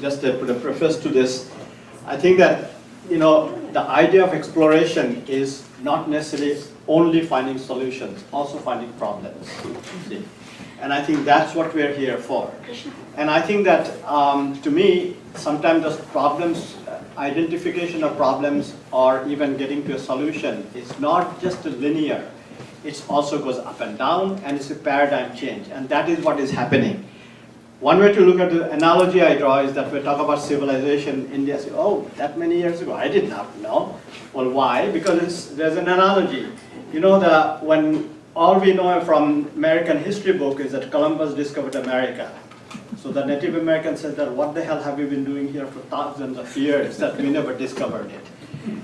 Just to put a preface to this, I think that, the idea of exploration is not necessarily only finding solutions, also finding problems. See? And I think that's what we're here for. And I think that, to me, sometimes those problems, identification of problems, or even getting to a solution is not just linear. It also goes up and down, and it's a paradigm change. And that is what is happening. One way to look at the analogy I draw is that we talk about civilization. India say, oh, that many years ago, I did not know. Well, why? Because there's an analogy. When all we know from American history book is that Columbus discovered America. So the Native American said that, what the hell have we been doing here for thousands of years that we never discovered it?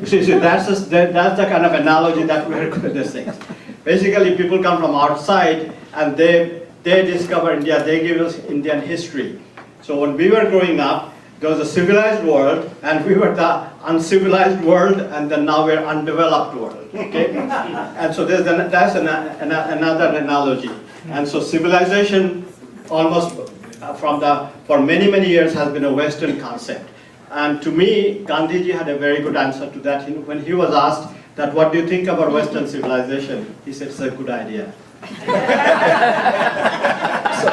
You see, that's the kind of analogy that we're good at these things. Basically, people come from outside and they discover India, they give us Indian history. So when we were growing up, there was a civilized world, and we were the uncivilized world, and then now we're undeveloped world, okay? And so that's another analogy. And so civilization almost for many, many years has been a Western concept. And to me, Gandhiji had a very good answer to that. When he was asked that, what do you think about Western civilization? He said, it's a good idea. So,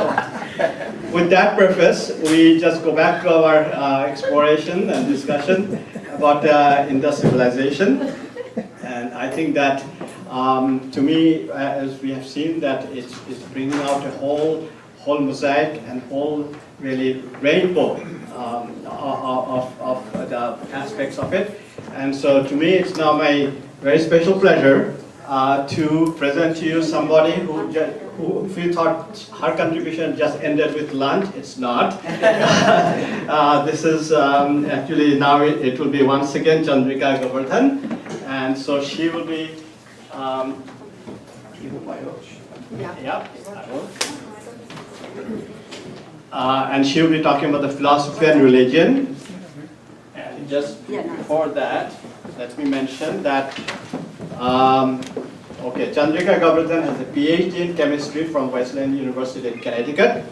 with that preface, we just go back to our exploration and discussion about Indus civilization. And I think that, to me, as we have seen, that it's bringing out a whole mosaic and whole really rainbow of the aspects of it. And so to me, it's now my very special pleasure to present to you somebody who if you thought her contribution just ended with lunch, it's not. This is actually now it will be once again Chandrika Govardhan, and so she will be. And she will be talking about the philosophy and religion. And just before that, let me mention that. Chandrika Govardhan has a PhD in chemistry from Wesleyan University in Connecticut.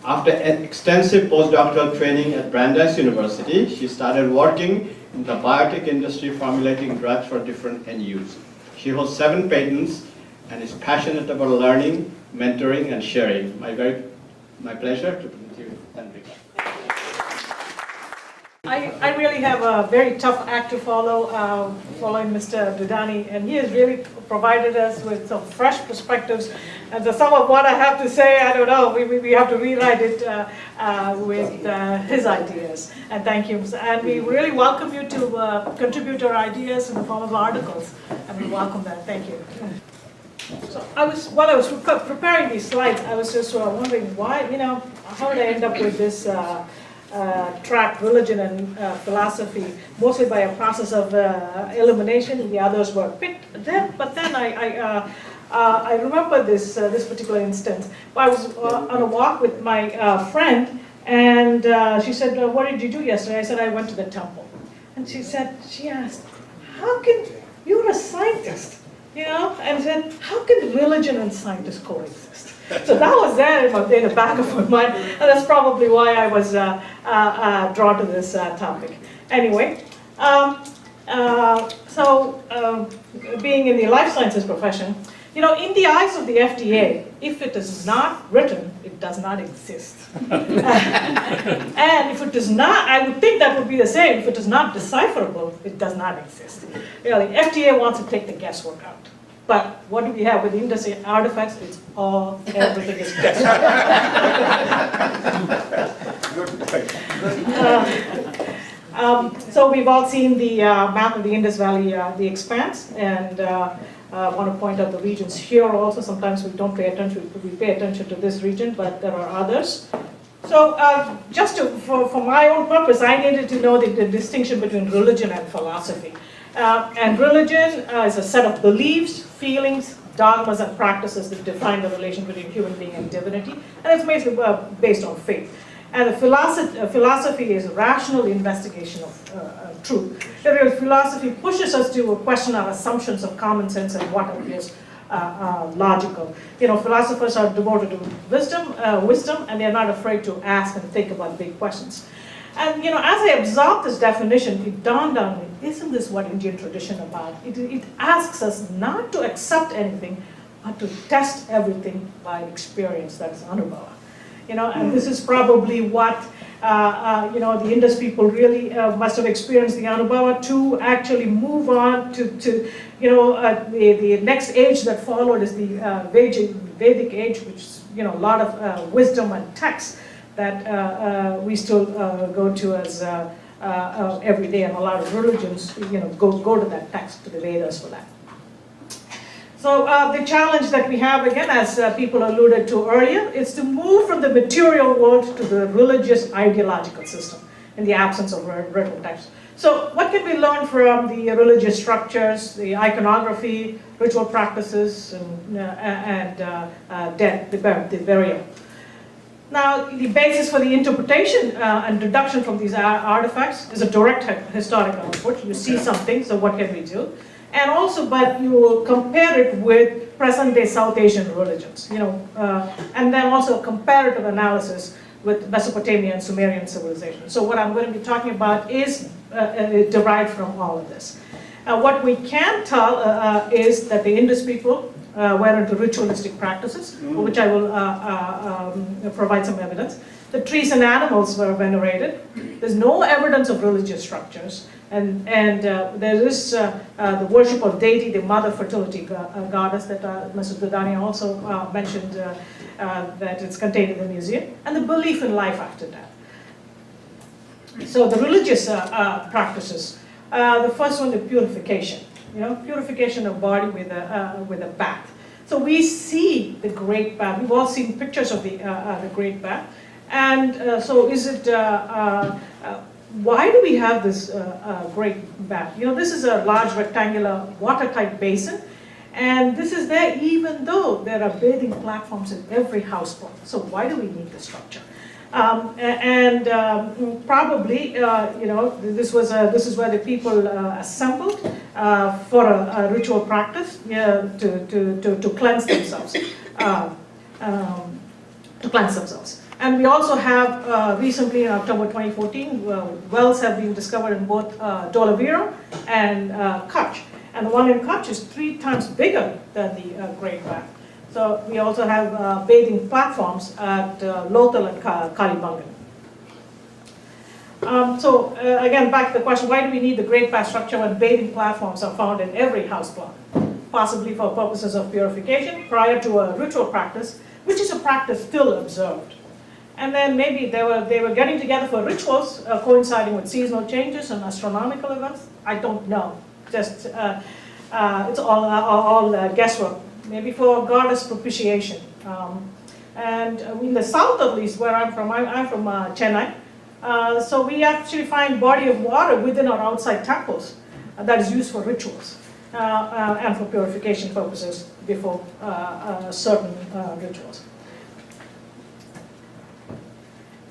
After an extensive postdoctoral training at Brandeis University, she started working in the biotech industry formulating drugs for different end use. She holds 7 patents and is passionate about learning, mentoring, and sharing. My pleasure to present you, Chandrika. I really have a very tough act to follow, following Mr. Dudani, and he has really provided us with some fresh perspectives. And so some of what I have to say, I don't know, we have to rewrite it with his ideas. And thank you. And we really welcome you to contribute your ideas in the form of articles, and we welcome that. Thank you. So while I was preparing these slides, I was just wondering why, how did I end up with this track, religion and philosophy, mostly by a process of elimination. The others were picked. But then I remember this particular instance. I was on a walk with my friend, and she said, "What did you do yesterday?" I said, "I went to the temple." And she asked, "How can you're a scientist?" And said, "How can religion and scientists coexist?" So that was there in the back of my mind, and that's probably why I was drawn to this topic. Anyway, being in the life sciences profession, in the eyes of the FDA, if it is not written, it does not exist. And if it is not, I would think that would be the same. If it is not decipherable, it does not exist. Really, FDA wants to take the guesswork out. But what do we have with the Indus artifacts? It's everything is guesswork. So we've all seen the map of the Indus Valley, the expanse, and I want to point out the regions here also. Sometimes we don't pay attention, we pay attention to this region, but there are others. So just for my own purpose, I needed to know the distinction between religion and philosophy. And religion is a set of beliefs, feelings, dogmas, and practices that define the relation between human being and divinity, and it's basically based on faith. And the philosophy is a rational investigation of truth. The real philosophy pushes us to question our assumptions of common sense and what appears logical. Philosophers are devoted to wisdom, and they're not afraid to ask and think about big questions. And as I absorbed this definition, it dawned on me, isn't this what Indian tradition about? It asks us not to accept anything, but to test everything by experience, that's Anubhava. And this is probably what the Indus people really must have experienced the Anubhava to actually move on to the next age that followed is the Vedic age, which is a lot of wisdom and texts that we still go to as every day, and a lot of religions go to that text, to the Vedas for that. So the challenge that we have, again, as people alluded to earlier, is to move from the material world to the religious ideological system in the absence of written text. So what can we learn from the religious structures, the iconography, ritual practices, and death, the burial? Now, the basis for the interpretation and deduction from these artifacts is a direct historical output. You see something, so what can we do? And also, but you will compare it with present-day South Asian religions, and then also a comparative analysis with Mesopotamian and Sumerian civilization. So what I'm going to be talking about is derived from all of this. What we can tell is that the Indus people were into ritualistic practices, for which I will provide some evidence. The trees and animals were venerated. There's no evidence of religious structures. And there is the worship of deity, the mother fertility goddess that Mr. Dudani also mentioned that it's contained in the museum, and the belief in life after death. So the religious practices, the first one, the purification. Purification of body with a bath. So we see the great bath. We've all seen pictures of the great bath. And so is it, why do we have this great bath? This is a large rectangular watertight basin, and this is there even though there are bathing platforms in every house block. So why do we need this structure? Probably, this is where the people assembled for a ritual practice to cleanse themselves, And we also have, recently in October 2014, wells have been discovered in both Dholavira and Kutch. And the one in Kutch is 3 times bigger than the Great Bath. So we also have bathing platforms at Lothal and Kalibangan. Again, back to the question, why do we need the Great Bath structure when bathing platforms are found in every house block? Possibly for purposes of purification prior to a ritual practice, which is a practice still observed. And then maybe they were getting together for rituals coinciding with seasonal changes and astronomical events. I don't know. Just it's all guesswork. Maybe for goddess propitiation. And in the south, at least, where I'm from Chennai. So we actually find body of water within our outside temples that is used for rituals and for purification purposes before certain rituals.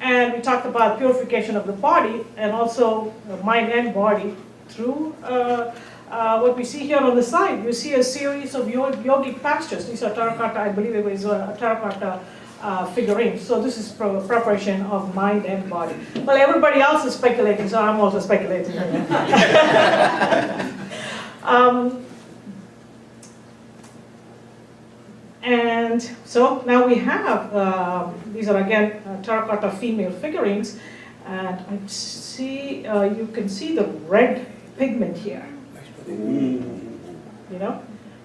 And we talked about purification of the body and also mind and body through what we see here on the side. You see a series of yogic pastures. These are terracotta, I believe it was terracotta figurines. So this is preparation of mind and body. Well, everybody else is speculating, so I'm also speculating. And so now we have, these are again terracotta female figurines, and I see, you can see the red pigment here.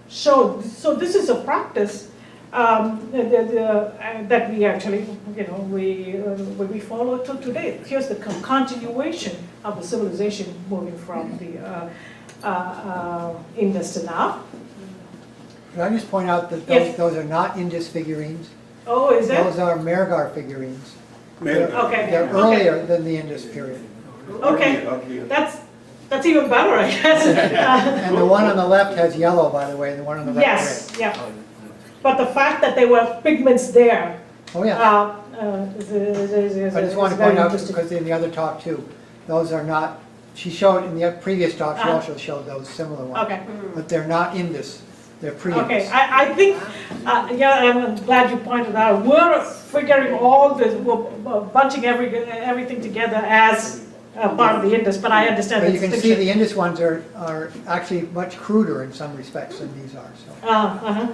So this is a practice that we actually, we follow till today. Here's the continuation of the civilization moving from the Indus to now. Can I just point out that those are not Indus figurines? Oh, is it? Those are Mehrgar figurines. Okay. They're earlier than the Indus period. Okay, that's even better, I guess. And the one on the left has yellow, by the way, and the one on the right Yes, red. yeah. But the fact that there were pigments there. Oh, yeah. I I just want to point out, because in the other talk too, those are not, she showed, in the previous talk, she also showed those similar ones. Okay. But they're not Indus. They're pre-Indus. Okay, I think, yeah, I'm glad you pointed out, we're figuring all this, we're bunching everything together as part of the Indus, but I understand But the you can see distinction. the Indus ones are actually much cruder in some respects than these are, so. Uh-huh.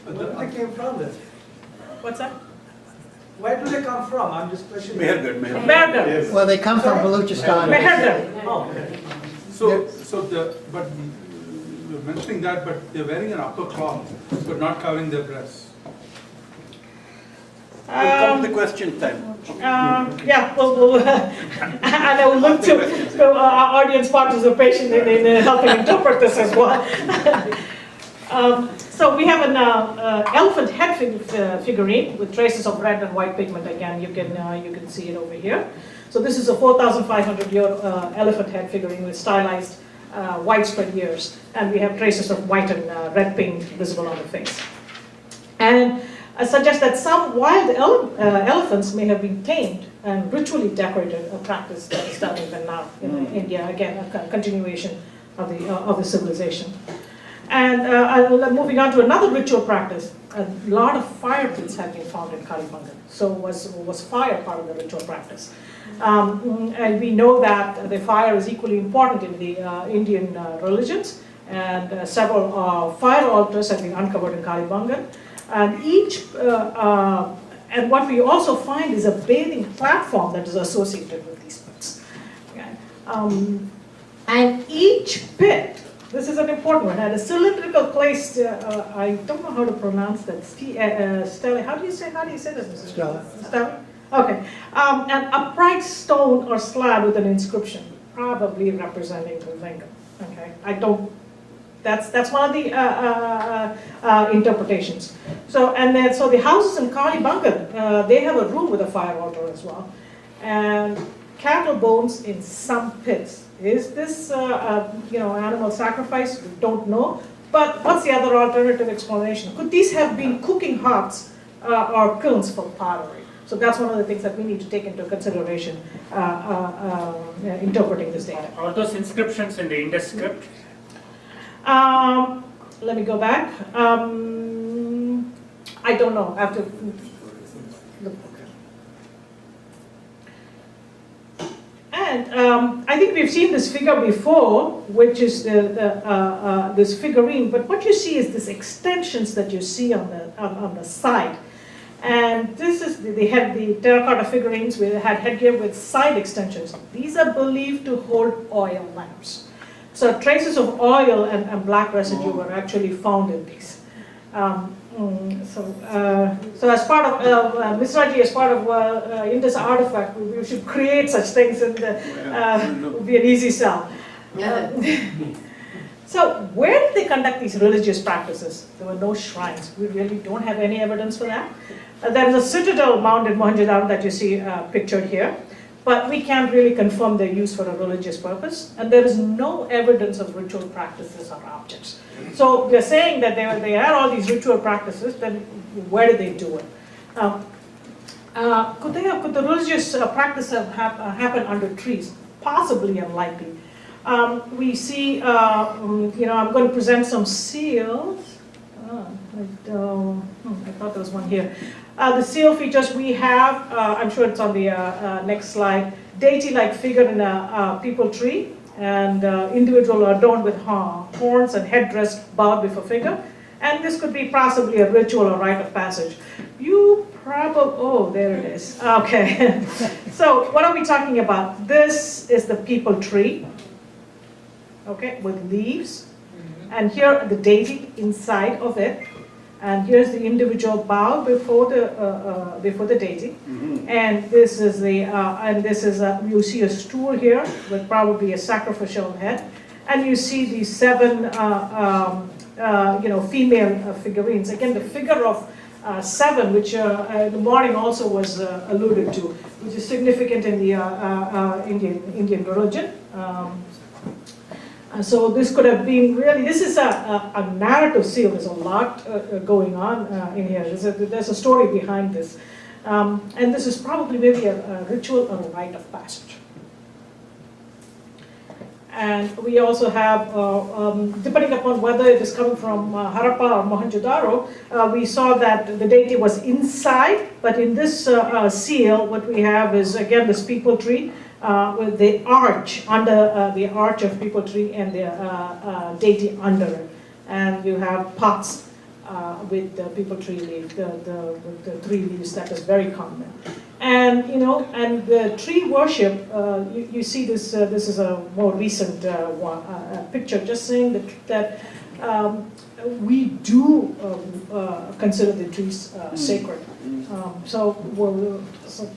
Where do they came from then? What's that? Where do they come from? I'm just questioning. Mehergarh. Yes. Well, they come from Baluchistan. Mehergarh. Oh, okay. But you're mentioning that, but they're wearing an upper cloth, but not covering their breasts. We'll come to the question time. Yeah, well, and I will look to our audience participation in helping interpret this as well. So we have an elephant head figurine with traces of red and white pigment. Again, you can see it over here. So this is a 4,500-year elephant head figurine with stylized widespread ears, and we have traces of white and red paint visible on the face. And I suggest that some wild elephants may have been tamed and ritually decorated, a practice that is done even now in India. Again, a continuation of the civilization. And moving on to another ritual practice, a lot of fire pits have been found in Kalibangan. So was fire part of the ritual practice? And we know that the fire is equally important in the Indian religions, and several fire altars have been uncovered in Kalibangan. And and what we also find is a bathing platform that is associated with these pits. Okay. And each pit, this is an important one, had a cylindrical placed, I don't know how to pronounce that, stele, how do you say this, Mrs. Stela. Stela? Okay. An upright stone or slab with an inscription, probably representing the lingam. Okay. That's one of the interpretations. So the houses in Kalibangan, they have a room with a fire altar as well, and cattle bones in some pits. Is this animal sacrifice? We don't know. But what's the other alternative explanation? Could these have been cooking hearths or kilns for pottery? So that's one of the things that we need to take into consideration interpreting this data. Are those inscriptions in the Indus script? Let me go back. I don't know. I have to look. And I think we've seen this figure before, which is this figurine. But what you see is these extensions that you see on the side. And this is they had the terracotta figurines with had headgear with side extensions. These are believed to hold oil lamps. So traces of oil and black residue were actually found in these. So as part of Misraji, as part of Indus artifact, we should create such things, and would be an easy sell. So where did they conduct these religious practices? There were no shrines. We really don't have any evidence for that. There is a citadel mound in Mohenjo-daro that you see pictured here, but we can't really confirm their use for a religious purpose, and there is no evidence of ritual practices or objects. So we're saying that they had all these ritual practices, then where did they do it? Could the religious practice have happened under trees? Possibly unlikely. We see, I'm going to present some seals. I thought there was one here. The seal features we have, I'm sure it's on the next slide, deity-like figure in a peepal tree, and individual adorned with horns and headdress bowed before figure. And this could be possibly a ritual or rite of passage. There it is. Okay. So what are we talking about? This is the peepal tree, okay, with leaves. And here the deity inside of it. And here's the individual bow before the deity, and this is you see a stool here with probably a sacrificial head, and you see these 7 female figurines. Again, the figure of 7, which in the morning also was alluded to, which is significant in the Indian religion. And so this could have been really, this is a narrative seal. There's a lot going on in here. There's a story behind this. And this is probably maybe a ritual or a rite of passage. And we also have, depending upon whether it is coming from Harappa or Mohenjo-daro, we saw that the deity was inside, but in this seal, what we have is, again, this peepal tree with the arch, under the arch of peepal tree and the deity under it. And you have pots with the peepal tree leaf, the 3 leaves, that is very common. And, you know, and the tree worship, you see this, this is a more recent picture, just saying that we do consider the trees sacred. So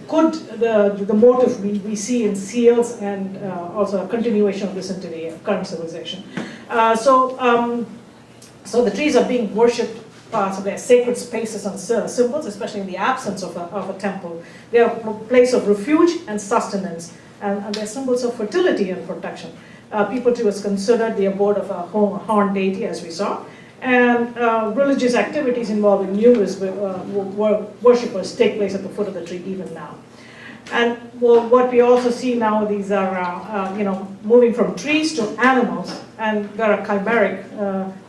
could the motive we see in seals and also a continuation of this into the current civilization. So the trees are being worshipped. So they're sacred spaces and symbols, especially in the absence of a temple. They are a place of refuge and sustenance, and they're symbols of fertility and protection. Peepal tree was considered the abode of a horned deity, as we saw, and religious activities involving numerous worshippers take place at the foot of the tree even now. And well, what we also see now, these are, you know, moving from trees to animals, and there are chimeric,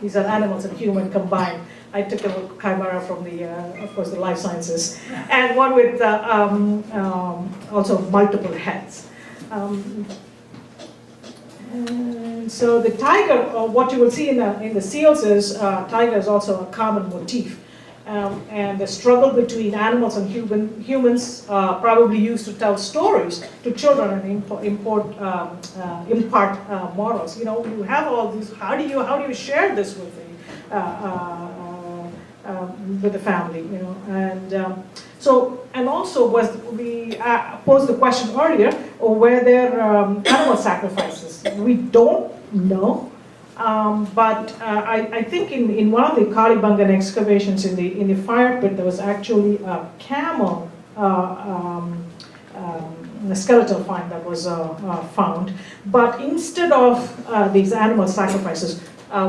these are animals and human combined. I took a chimera from the, of course, the life sciences, and one with also multiple heads. And so the tiger, what you will see in the seals is, tiger is also a common motif. And the struggle between animals and humans probably used to tell stories to children and impart morals. You know, you have all these. How do you share this with the family? You know, and and also we posed the question earlier: were there animal sacrifices? We don't know. But I think in one of the Kalibangan excavations in the fire pit, there was actually a camel a skeletal find that was found. But instead of these animal sacrifices,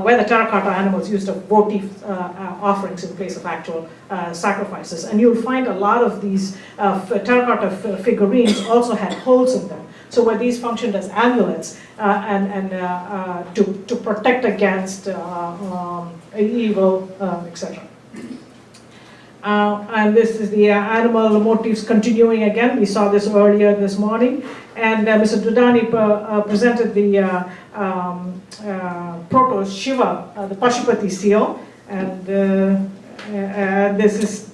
where the terracotta animals used of votive offerings in place of actual sacrifices, and you'll find a lot of these terracotta figurines also had holes in them. So where these functioned as amulets to protect against evil, etc. And this is the animal motifs continuing again. We saw this earlier this morning. And Mr. Dudani presented the proto-Shiva, the Pashupati seal. And this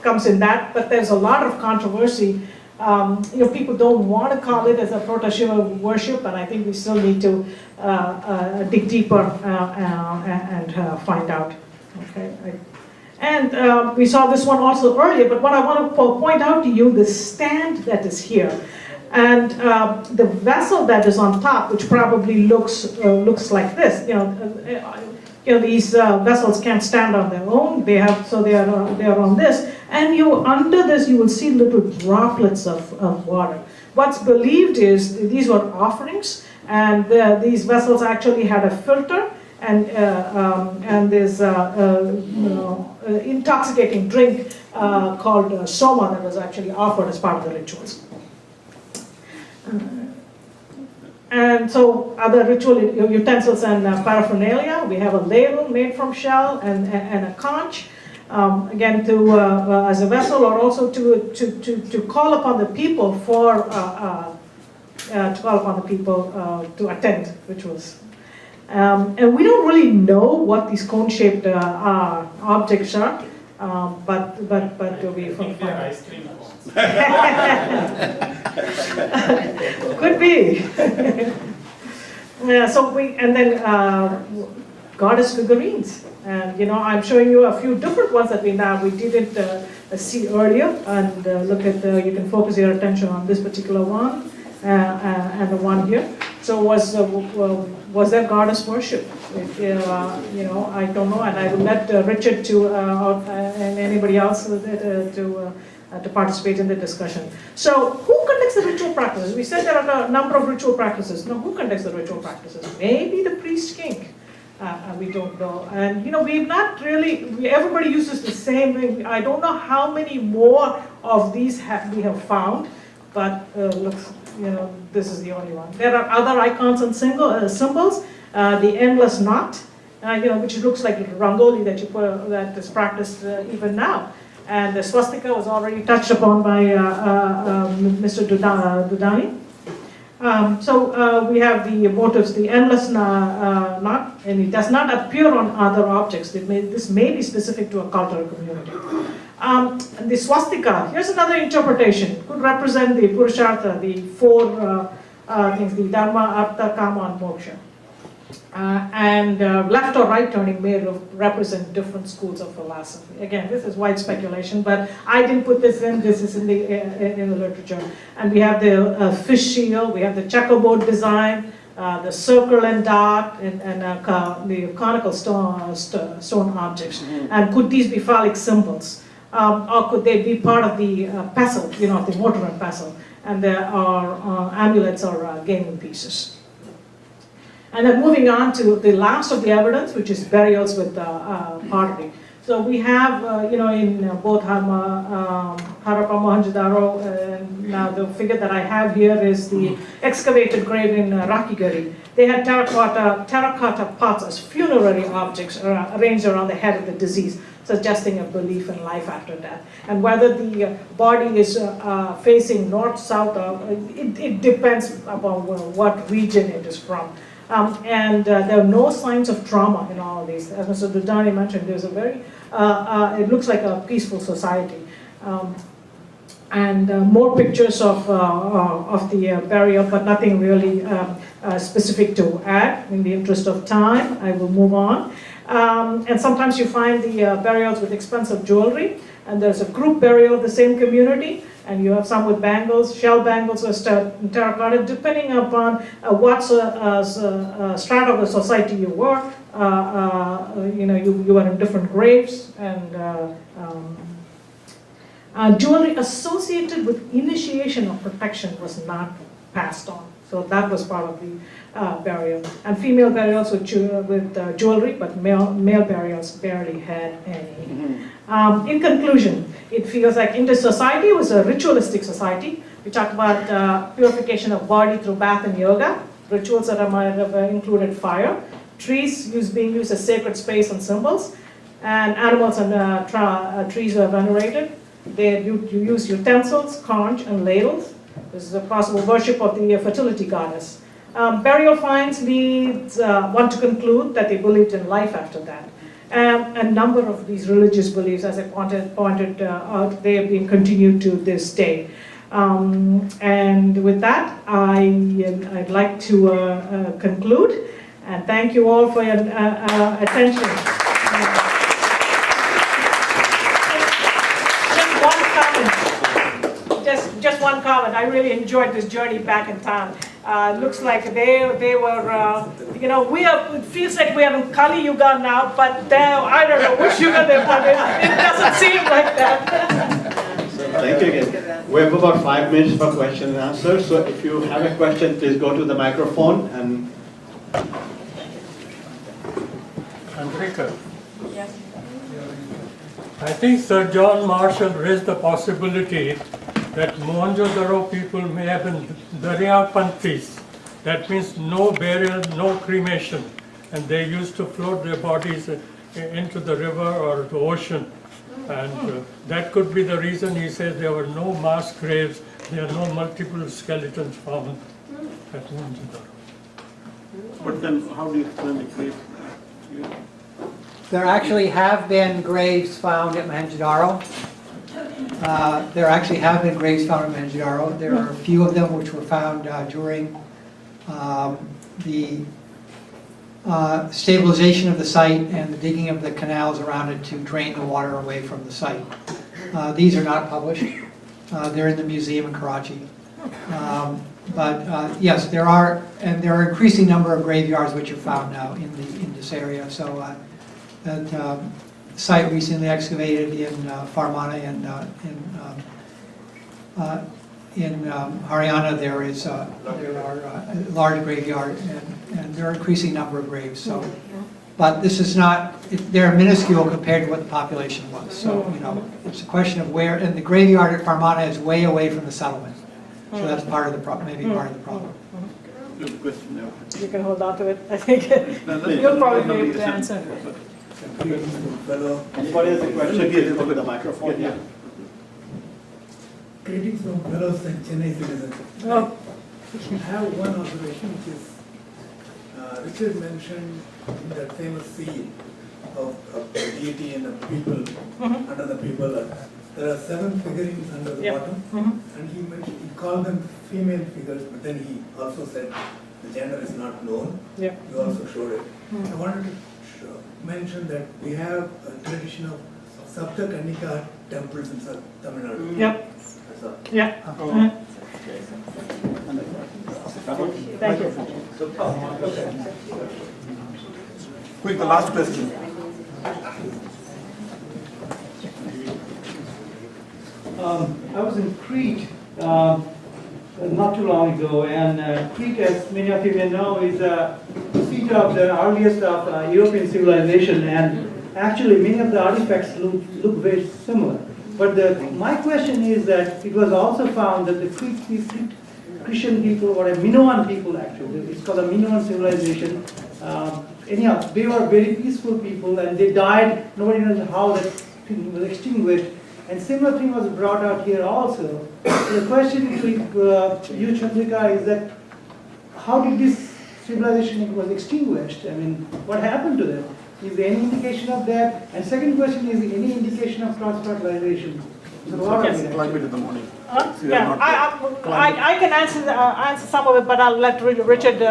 comes in that, but there's a lot of controversy. You know, people don't want to call it as a proto-Shiva worship, and I think we still need to dig deeper and find out. Okay. And we saw this one also earlier, but what I want to point out to you, the stand that is here, and the vessel that is on top, which probably looks like this. You know, these vessels can't stand on their own. They are on this. And under this, you will see little droplets of water. What's believed is these were offerings, and these vessels actually had a filter, and there's intoxicating drink called soma that was actually offered as part of the rituals. And so other ritual utensils and paraphernalia, we have a ladle made from shell and a conch. Again, as a vessel, or also to call upon the people to attend rituals. And we don't really know what these cone-shaped objects are, but we find ice cream cones. Could be. Yeah, so and then goddess figurines. And I'm showing you a few different ones that we didn't see earlier. And look at you can focus your attention on this particular one and the one here. So was there goddess worship? I don't know, and I will let Richard and anybody else to participate in the discussion. So who conducts the ritual practices? We said there are a number of ritual practices. Now, who conducts the ritual practices? Maybe the priest king. We don't know. And we've not really, everybody uses the same thing. I don't know how many more of these we have found, but looks this is the only one. There are other icons and symbols. The endless knot, which looks like a rangoli that you put that is practiced even now. And the swastika was already touched upon by Mr. Dudani. So we have the motifs, the endless knot, and it does not appear on other objects. This may be specific to a cultural community. The swastika, here's another interpretation, could represent the Purushartha, the four things, the Dharma, Artha, Kama, and Moksha. And left or right turning may represent different schools of philosophy. Again, this is wide speculation, but I didn't put this in. This is in the literature. And we have the fish shield, we have the checkerboard design, the circle and dot, and the conical stone objects. And could these be phallic symbols? Or could they be part of the pestle, the mortar and pestle? And there are amulets or gaming pieces. And then moving on to the last of the evidence, which is burials with pottery. So we have, in both Harappa, Mohenjo-daro, and now the figure that I have here is the excavated grave in Rakhigarhi. They had terracotta pots as funerary objects arranged around the head of the deceased, suggesting a belief in life after death. And whether the body is facing north, south, it depends upon what region it is from. And there are no signs of trauma in all of these. As Mr. Dudani mentioned, there's a very, it looks like a peaceful society. And more pictures of the burial, but nothing really specific to add. In the interest of time, I will move on. And sometimes you find the burials with expensive jewelry, and there's a group burial of the same community, and you have some with bangles, shell bangles or terracotta, depending upon what strata of the society you were. You were in different graves, and jewelry associated with initiation of protection was not passed on. So that was part of the burial. And female burials with jewelry, but male burials barely had any. In conclusion, it feels like Indus society was a ritualistic society. We talked about purification of body through bath and yoga, rituals that might have included fire, trees being used as sacred space and symbols, and animals and trees were venerated. You use utensils, conch, and ladles. This is a possible worship of the fertility goddess. Burial finds leads one to conclude that they believed in life after that. A number of these religious beliefs, as I pointed out, they have been continued to this day. And with that, I'd like to conclude, and thank you all for your attention. Just one comment. I really enjoyed this journey back in time. Looks like they were, it feels like we are in Kali Yuga now, but I don't know which Yuga they're in. It doesn't seem like that. So thank you again. We have about 5 minutes for question and answer. So if you have a question, please go to the microphone and. Andrika. Yes. I think Sir John Marshall raised the possibility that Mohenjo-daro people may have been Darya-pantris. That means no burial, no cremation. And they used to float their bodies into the river or the ocean. And that could be the reason he says there were no mass graves, there are no multiple skeletons found at Mohenjo-daro. But then how do you explain the grave? There actually have been graves found at Mohenjo-daro. There actually have been graves found at Mohenjo-daro. There are a few of them which were found during the stabilization of the site and the digging of the canals around it to drain the water away from the site. These are not published. They're in the museum in Karachi. But yes, there are an increasing number of graveyards which are found now in this area. So that site recently excavated in Farmana and in Haryana there are a large graveyard and there are an increasing number of graves. So, but this is not, they're minuscule compared to what the population was. So it's a question of where, and the graveyard at Farmana is way away from the settlement. So that's part of the problem, maybe part of the problem. Good question now. You can hold on to it, I think. Let's- You'll probably be nobody able to listen. answer. Fellow, Anybody has a question, please go to the microphone, yeah. greetings from fellows and Chennai citizens. Oh, I have one observation, which is, Richard mentioned in that famous scene of the deity and the people, under the people, there are 7 figurines under the Yep. bottom, mhm. and he called them female figures, but then he also said the gender is not known. Yeah. You also showed it. I wanted to mention that we have a tradition of Sapta Kanika temples in Tamil Nadu. Yep, That's all. yeah. mhm. Thank you. Quick, the last question. I was in Crete not too long ago, and Crete, as many of you may know, is the seat of the earliest of European civilization, and actually many of the artifacts look very similar. But my question is that it was also found that the Christian people were a Minoan people actually. It's called a Minoan civilization. Anyhow, they were very peaceful people, and they died. Nobody knows how that thing was extinguished. And similar thing was brought out here also. So the question to you, Chandrika, is that how did this civilization was extinguished? I mean, what happened to them? Is there any indication of that? And second question is, any indication of cross-fertilization? There's a lot of it. Climate in the morning. Yeah, I can answer some of it, but I'll let Richard.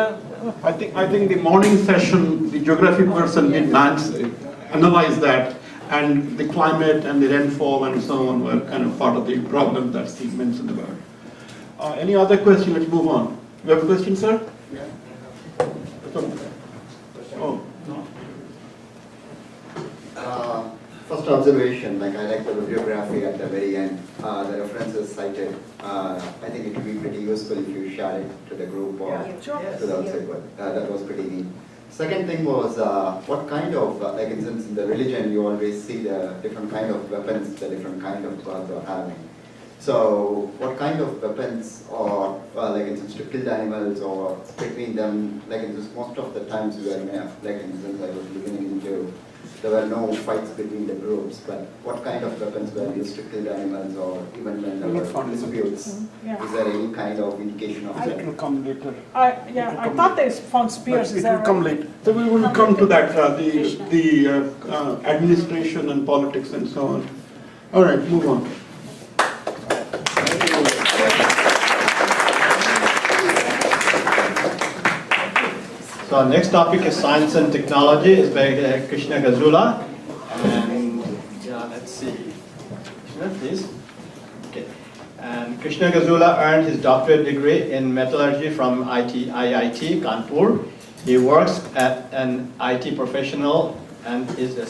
I think the morning session, the geography person did analyze that, and the climate and the rainfall and so on were kind of part of the problem that Steve mentioned about. Any other question? Let's move on. You have a question, sir? Yeah. Oh, no. First observation, like I like the bibliography at the very end, the references cited. I think it would be pretty useful if you share it to the group or to the outside world. That was pretty neat. Second thing was, what kind of, like in the religion, you always see the different kind of weapons the different kind of gods are having. So, what kind of weapons, or like in sense to kill the animals, or between them, like in this, most of the times we were, like in sense I was looking into, there were no fights between the groups, but what kind of weapons were used to kill the animals, or even when there were disputes? Yeah. Is there any kind of indication of It that? will come later. I thought they found spears. But Is it that will come right? later. So we will come to that, the administration and politics and so on. All right, move on. So our next topic is science and technology. It's by Krishna Gazula. And let's see. Krishna, please. Okay. And Krishna Gazula earned his doctorate degree in metallurgy from IIT Kanpur. He works at an IT professional and is a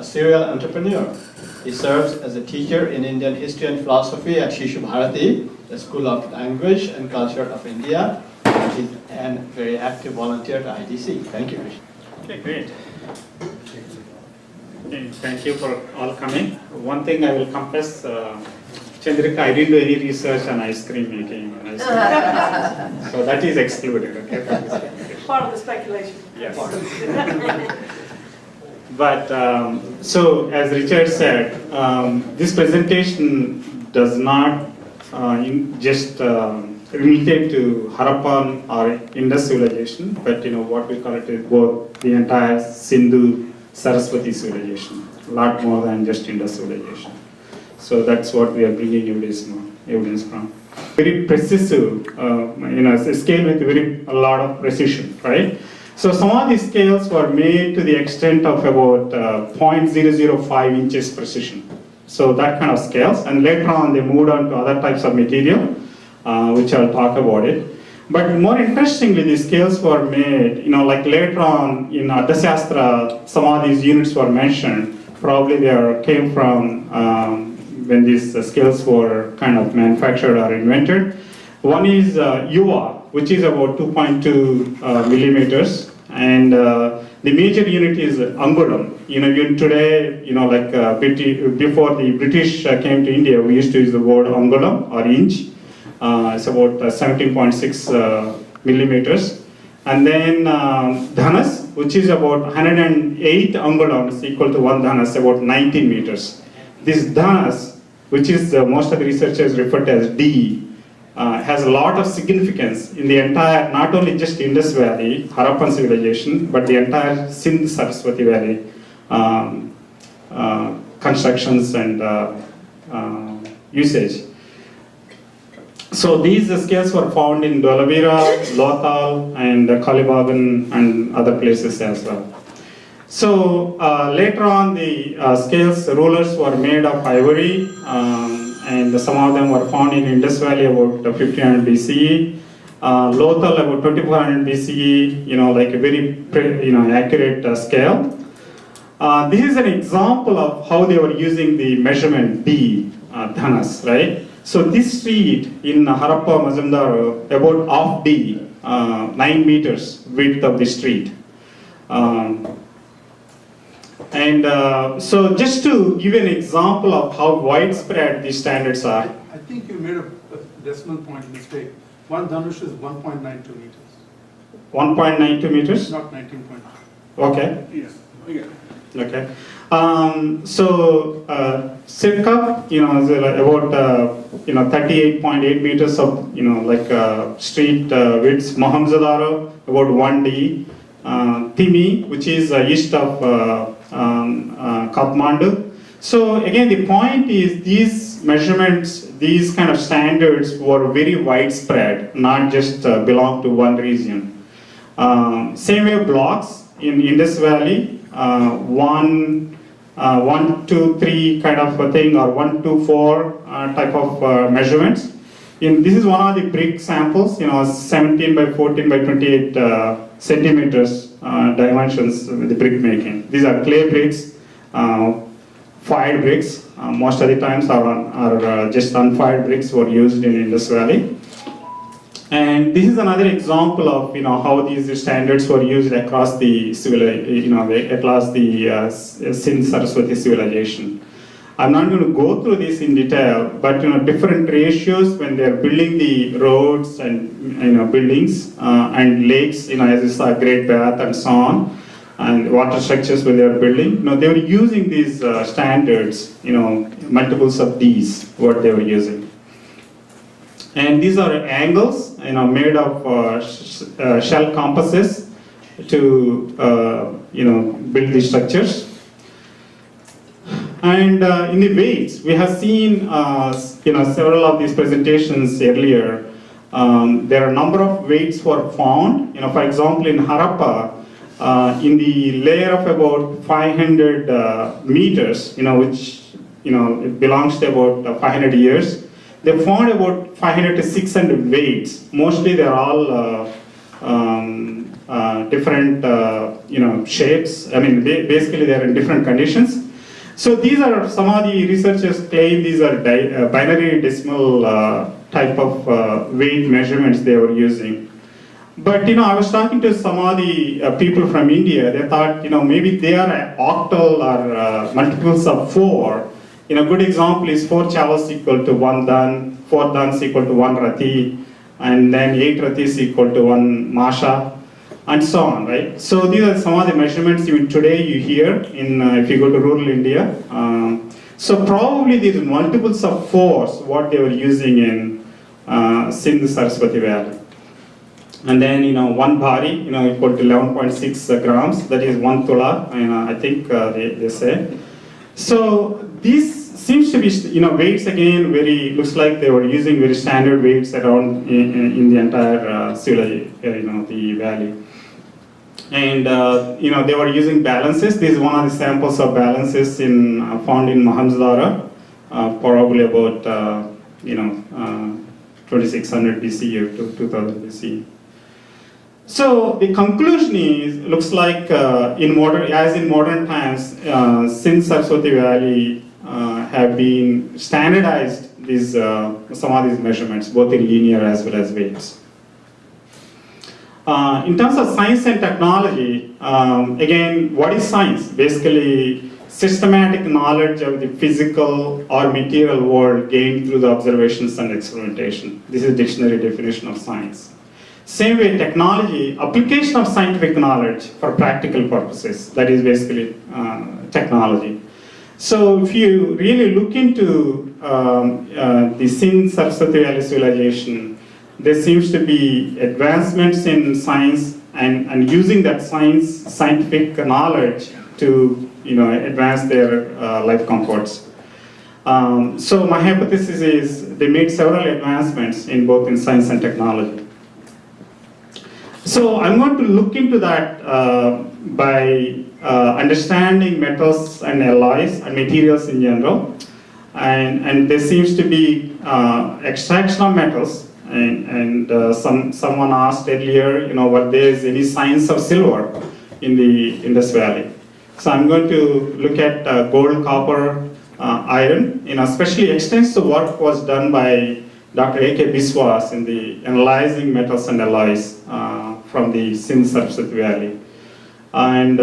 serial entrepreneur. He serves as a teacher in Indian history and philosophy at Shishu Bharati, the School of Language and Culture of India. He's a very active volunteer to IDC. Thank you, Krishna. Okay, great. Okay, thank you for all coming. One thing I will confess, Chandrika, I didn't do any research on ice cream making. So that is excluded, okay, from this presentation. Part of the speculation. Yes. But, so as Richard said, this presentation does not just related to Harappan or Indus civilization, but what we call it is both the entire Sindhu Saraswati civilization, a lot more than just Indus civilization. So that's what we are bringing evidence from. Very precise, a scale with a lot of precision, right? So some of these scales were made to the extent of about 0.005 inches precision. So that kind of scales, and later on they moved on to other types of material, which I'll talk about it. But more interestingly, these scales were made, like later on in Ardhashastra, some of these units were mentioned. Probably they came from when these scales were kind of manufactured or invented. One is UR, which is about 2.2 millimeters, and the major unit is angulam. Even today, before the British came to India, we used to use the word angulam or inch. It's about 17.6 millimeters. And then dhanas, which is about 108 angulams, equal to 1 dhanas, about 19 meters. This dhanas, which is most of the researchers refer to as D, has a lot of significance in the entire, not only just Indus Valley, Harappan civilization, but the entire Sindh Saraswati Valley constructions and usage. So these scales were found in Dholavira, Lothal, and Kalibagan, and other places as well. So later on, the scales, rulers were made of ivory, and some of them were found in Indus Valley about 1500 BCE. Lothal about 2400 BCE, like a very accurate scale. This is an example of how they were using the measurement D, dhanas, right? So this street in Harappa, Mazumdar, about half D, 9 meters width of the street. So just to give an example of how widespread these standards are. I think you made a decimal point mistake. One dhanush is 1.92 meters. 1.92 meters? Not 19.2. Okay. Yes. Yeah. Okay. Sitka, is about 38.8 meters of street width. Mohamzadaro about 1D. Timi, which is east of Kathmandu. So again, the point is these measurements, these kind of standards were very widespread, not just belong to one region. Same way blocks in Indus Valley, 1, 2, 3 kind of a thing, or 1, 2, 4 type of measurements. This is one of the brick samples, 17 by 14 by 28 centimeters dimensions with the brick making. These are clay bricks, fired bricks. Most of the times are just unfired bricks were used in Indus Valley. And this is another example of how these standards were used across the across the Sindh Saraswati civilization. I'm not going to go through this in detail, but different ratios when they're building the roads and buildings and lakes, as you saw, Great Bath and so on, and water structures when they're building. They were using these standards, multiples of these, what they were using. And these are angles, made of shell compasses to, build the structures. And in the weights, we have seen, several of these presentations earlier. There are a number of weights were found. For example, in Harappa, in the layer of about 500 meters, which it belongs to about 500 years. They found about 500 to 600 weights. Mostly they're all different, shapes. Basically they're in different conditions. So these are some of the researchers claim these are binary decimal type of weight measurements they were using. But I was talking to some of the people from India. They thought maybe they are octal or multiples of 4. A good example is 4 chalas equal to 1 dhan, 4 dhans equal to 1 rati, and then 8 ratis equal to 1 masha, and so on, right? So these are some of the measurements even today you hear in if you go to rural India. So probably these multiples of 4s what they were using in Sindh Saraswati Valley. And then 1 bhari, equal to 11.6 grams. That is 1 tula. I think they say. So this seems to be, weights again, looks like they were using very standard weights around in the entire the valley. And, they were using balances. This is one of the samples of balances found in Mohamzadara, probably about, 2600 BC or 2000 BC. So the conclusion is, looks like in modern times, Sindh Saraswati Valley have been standardized some of these measurements, both in linear as well as weights. In terms of science and technology, again, what is science? Basically, systematic knowledge of the physical or material world gained through the observations and experimentation. This is dictionary definition of science. Same way, technology, application of scientific knowledge for practical purposes. That is basically technology. So if you really look into the Sindh Saraswati Valley civilization, there seems to be advancements in science and using that scientific knowledge to advance their life comforts. So my hypothesis is they made several advancements in both in science and technology. So I'm going to look into that by understanding metals and alloys and materials in general. And there seems to be extraction of metals. And someone asked earlier, whether there is any signs of silver in the Indus Valley. So I'm going to look at gold, copper, iron. Especially extensive work was done by Dr. A.K. Biswas in the analyzing metals and alloys from the Sindh Saraswati Valley. And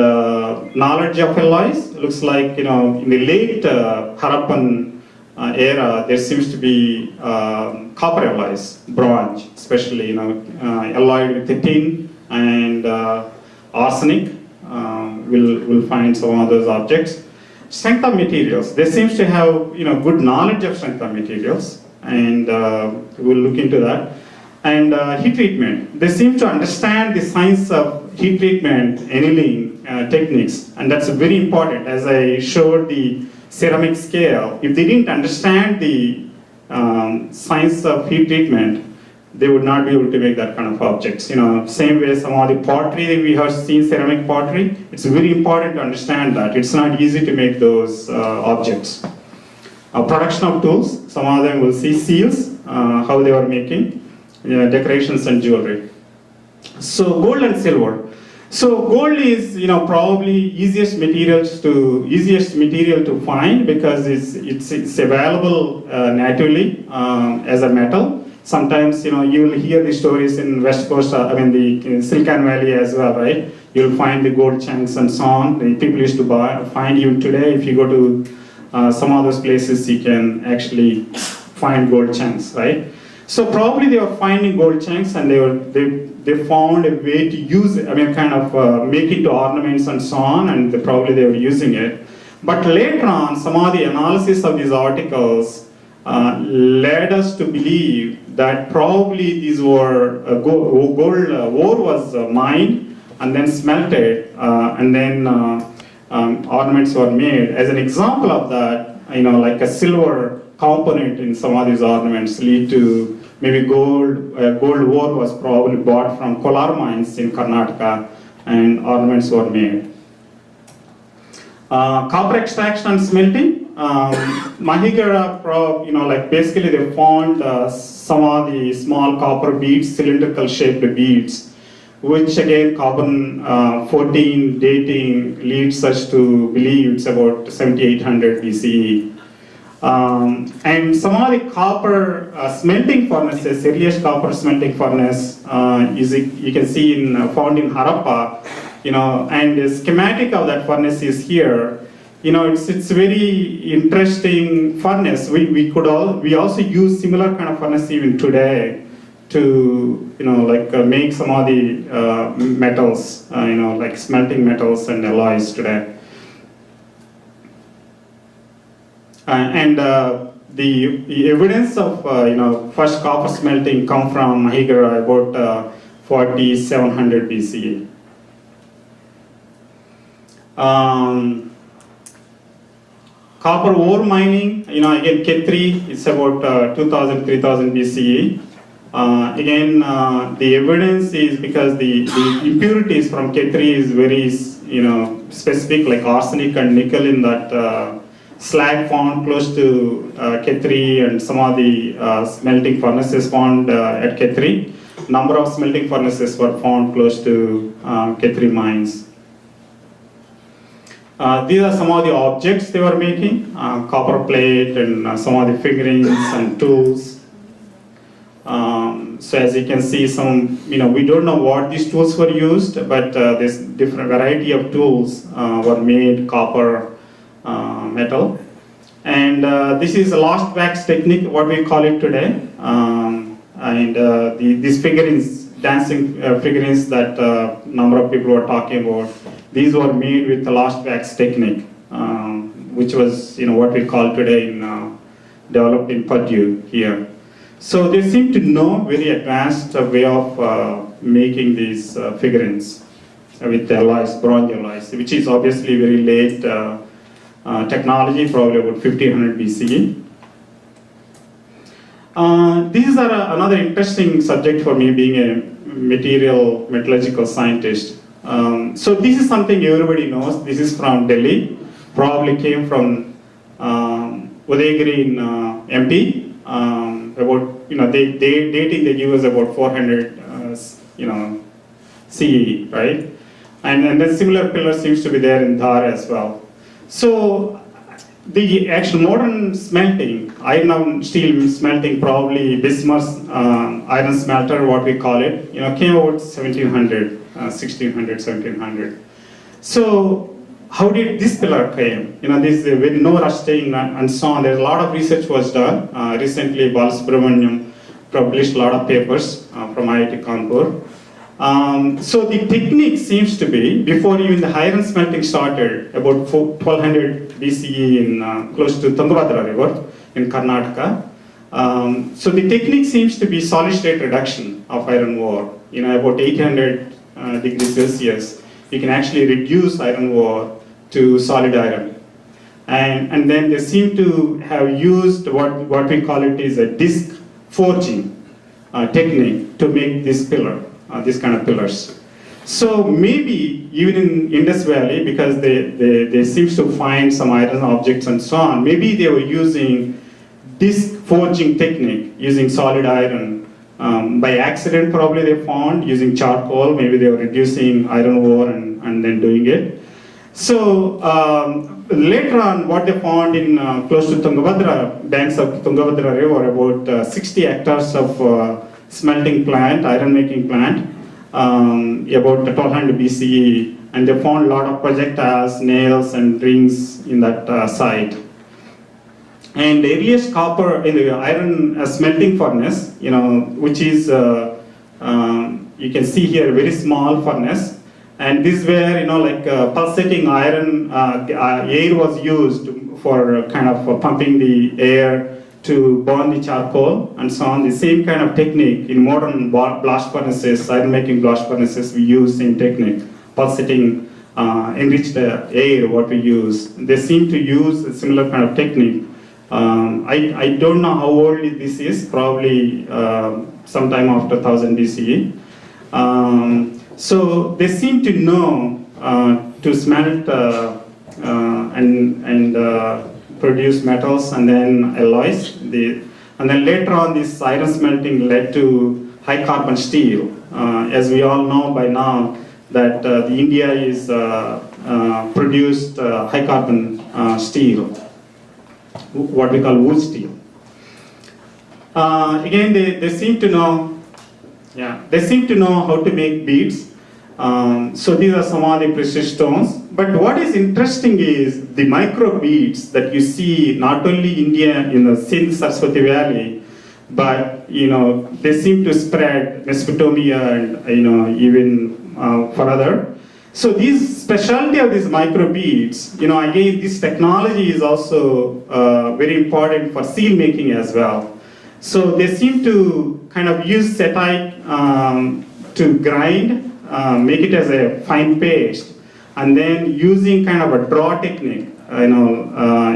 knowledge of alloys looks like, in the late Harappan era, there seems to be copper alloys, bronze, especially, alloyed with tin and arsenic. We'll find some of those objects. Strength of materials. There seems to have, good knowledge of strength of materials, and we'll look into that. And heat treatment. They seem to understand the science of heat treatment, annealing techniques, and that's very important. As I showed the ceramic scale, if they didn't understand the science of heat treatment, they would not be able to make that kind of objects. Same way some of the pottery that we have seen, ceramic pottery, it's very important to understand that. It's not easy to make those objects. Production of tools, some of them will see seals, how they were making, decorations and jewelry. So gold and silver. So gold is probably easiest material to find because it's available natively as a metal. Sometimes you will hear the stories in West Coast, the Silicon Valley as well, right? You'll find the gold chunks and so on. The people used to find even today. If you go to some of those places, you can actually find gold chunks, right? So probably they were finding gold chunks and they found a way to use it, make it to ornaments and so on, and they were using it. But later on, some of the analysis of these articles led us to believe that probably these were gold ore was mined and then smelted, and then ornaments were made. As an example of that, like a silver component in some of these ornaments lead to maybe gold ore was probably bought from Kolar mines in Karnataka, and ornaments were made. Copper extraction and smelting. Mahigara, basically they found some of the small copper beads, cylindrical shaped beads, which again carbon 14 dating leads us to believe it's about 7800 BCE. And some of the copper smelting furnaces, earliest copper smelting furnace you can see found in Harappa, and the schematic of that furnace is here. It's very interesting furnace. We also use similar kind of furnace even today to make some of the metals, like smelting metals and alloys today. The evidence of first copper smelting come from Mahigara about 4700 BCE. Copper ore mining, again Khetri, it's about 2000, 3000 BCE. Again, the evidence is because the impurities from Khetri is very specific, like arsenic and nickel in that slag found close to Khetri, and some of the smelting furnaces found at Khetri. Number of smelting furnaces were found close to Khetri mines. These are some of the objects they were making, copper plate and some of the figurines and tools. So as you can see, we don't know what these tools were used, but this different variety of tools were made, copper, metal. And this is a lost wax technique, what we call it today. These figurines, dancing figurines that number of people were talking about, these were made with the lost wax technique, which was what we call today developed in Purdue here. So they seem to know very advanced way of making these figurines with alloys, bronze alloys, which is obviously very late technology, probably about 1500 BCE. These are another interesting subject for me, being a metallurgical scientist. So this is something everybody knows. This is from Delhi, probably came from Udayagiri in MP. About they dating they give us about 400 CE, right? And then similar pillar seems to be there in Dhar as well. So the actual modern smelting, iron steel smelting, probably Bismarck's iron smelter, what we call it, came about 1700, 1600, 1700. So how did this pillar came? This with no rusting and so on. There's a lot of research was done. Recently, Balasubramaniam published a lot of papers from IIT Kanpur. So the technique seems to be, before even the iron smelting started, about 1200 BCE in close to Tungabhadra River in Karnataka. So the technique seems to be solid state reduction of iron ore. About 800 degrees Celsius, you can actually reduce iron ore to solid iron. And then they seem to have used what we call it is a disc forging technique to make this pillar. These kind of pillars. So maybe even in Indus Valley, because they seem to find some iron objects and so on, maybe they were using disc forging technique, using solid iron. By accident probably they found, using charcoal, maybe they were reducing iron ore and then doing it. So later on what they found in close to Tungabhadra, banks of Tungabhadra River, about 60 hectares of smelting plant, iron making plant, about 1200 BCE, and they found a lot of projectiles, nails and rings in that site. And the earliest copper in the iron smelting furnace, which is, you can see here, very small furnace, and this where, pulsating iron, air was used for kind of pumping the air to burn the charcoal and so on. The same kind of technique in modern blast furnaces, iron making blast furnaces, we use same technique, pulsating enriched air, what we use. They seem to use a similar kind of technique. I don't know how old this is, probably sometime after 1000 BCE. So they seem to know to smelt and produce metals and then alloys. And then later on, this iron smelting led to high carbon steel. As we all know by now, that India is produced high carbon steel, what we call wood steel. Again, they seem to know, they seem to know how to make beads. So these are some of the precious stones. But what is interesting is the micro beads that you see not only India in the Sindh Saraswati Valley, but they seem to spread Mesopotamia and even further. So these specialty of these micro beads, again this technology is also very important for seal making as well. So they seem to kind of use setite to grind, make it as a fine paste, and then using kind of a draw technique,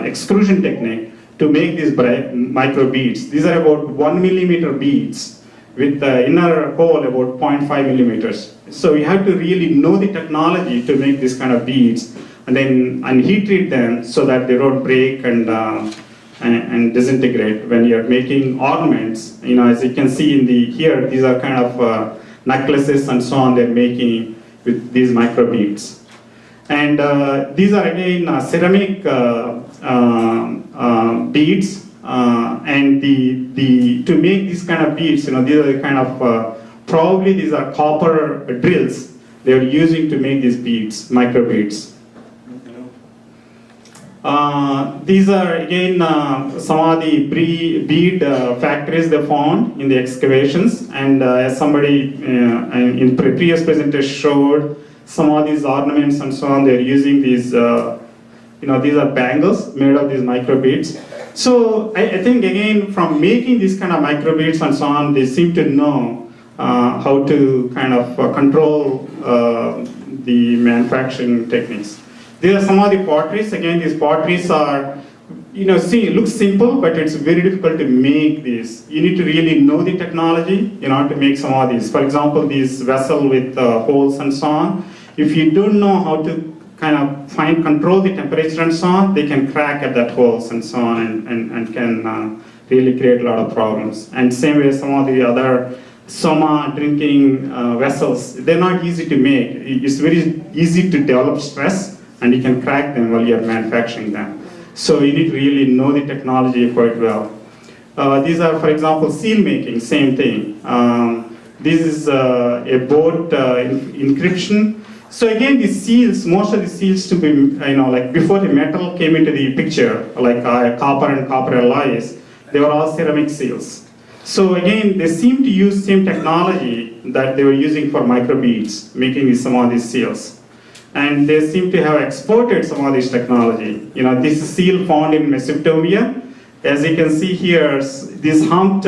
extrusion technique to make these micro beads. These are about 1 millimeter beads with the inner hole about 0.5 millimeters. So you have to really know the technology to make this kind of beads, and then heat treat them so that they don't break and disintegrate when you're making ornaments. As you can see in here, these are kind of necklaces and so on they're making with these micro beads. And these are again ceramic beads, and to make these kind of beads, these are the kind of probably these are copper drills they are using to make these beads, micro beads. These are again some of the bead factories they found in the excavations, and as somebody in previous presenters showed, some of these ornaments and so on, they're using these, these are bangles made of these microbeads. So I think again, from making these kind of microbeads and so on, they seem to know how to kind of control the manufacturing techniques. These are some of the potteries. Again, these potteries are, it looks simple, but it's very difficult to make these. You need to really know the technology in order to make some of these. For example, these vessel with holes and so on. If you don't know how to kind of control the temperature and so on, they can crack at that holes and so on, and can really create a lot of problems. And same way, some of the other soma drinking vessels, they're not easy to make. It's very easy to develop stress, and you can crack them while you're manufacturing them. So you need to really know the technology quite well. These are, for example, seal making, same thing. This is a boat encryption. So again, the seals, most of the seals to be, like before the metal came into the picture, like copper and copper alloys, they were all ceramic seals. So again, they seem to use same technology that they were using for microbeads, making some of these seals. And they seem to have exported some of this technology. This seal found in Mesopotamia. As you can see here, this humped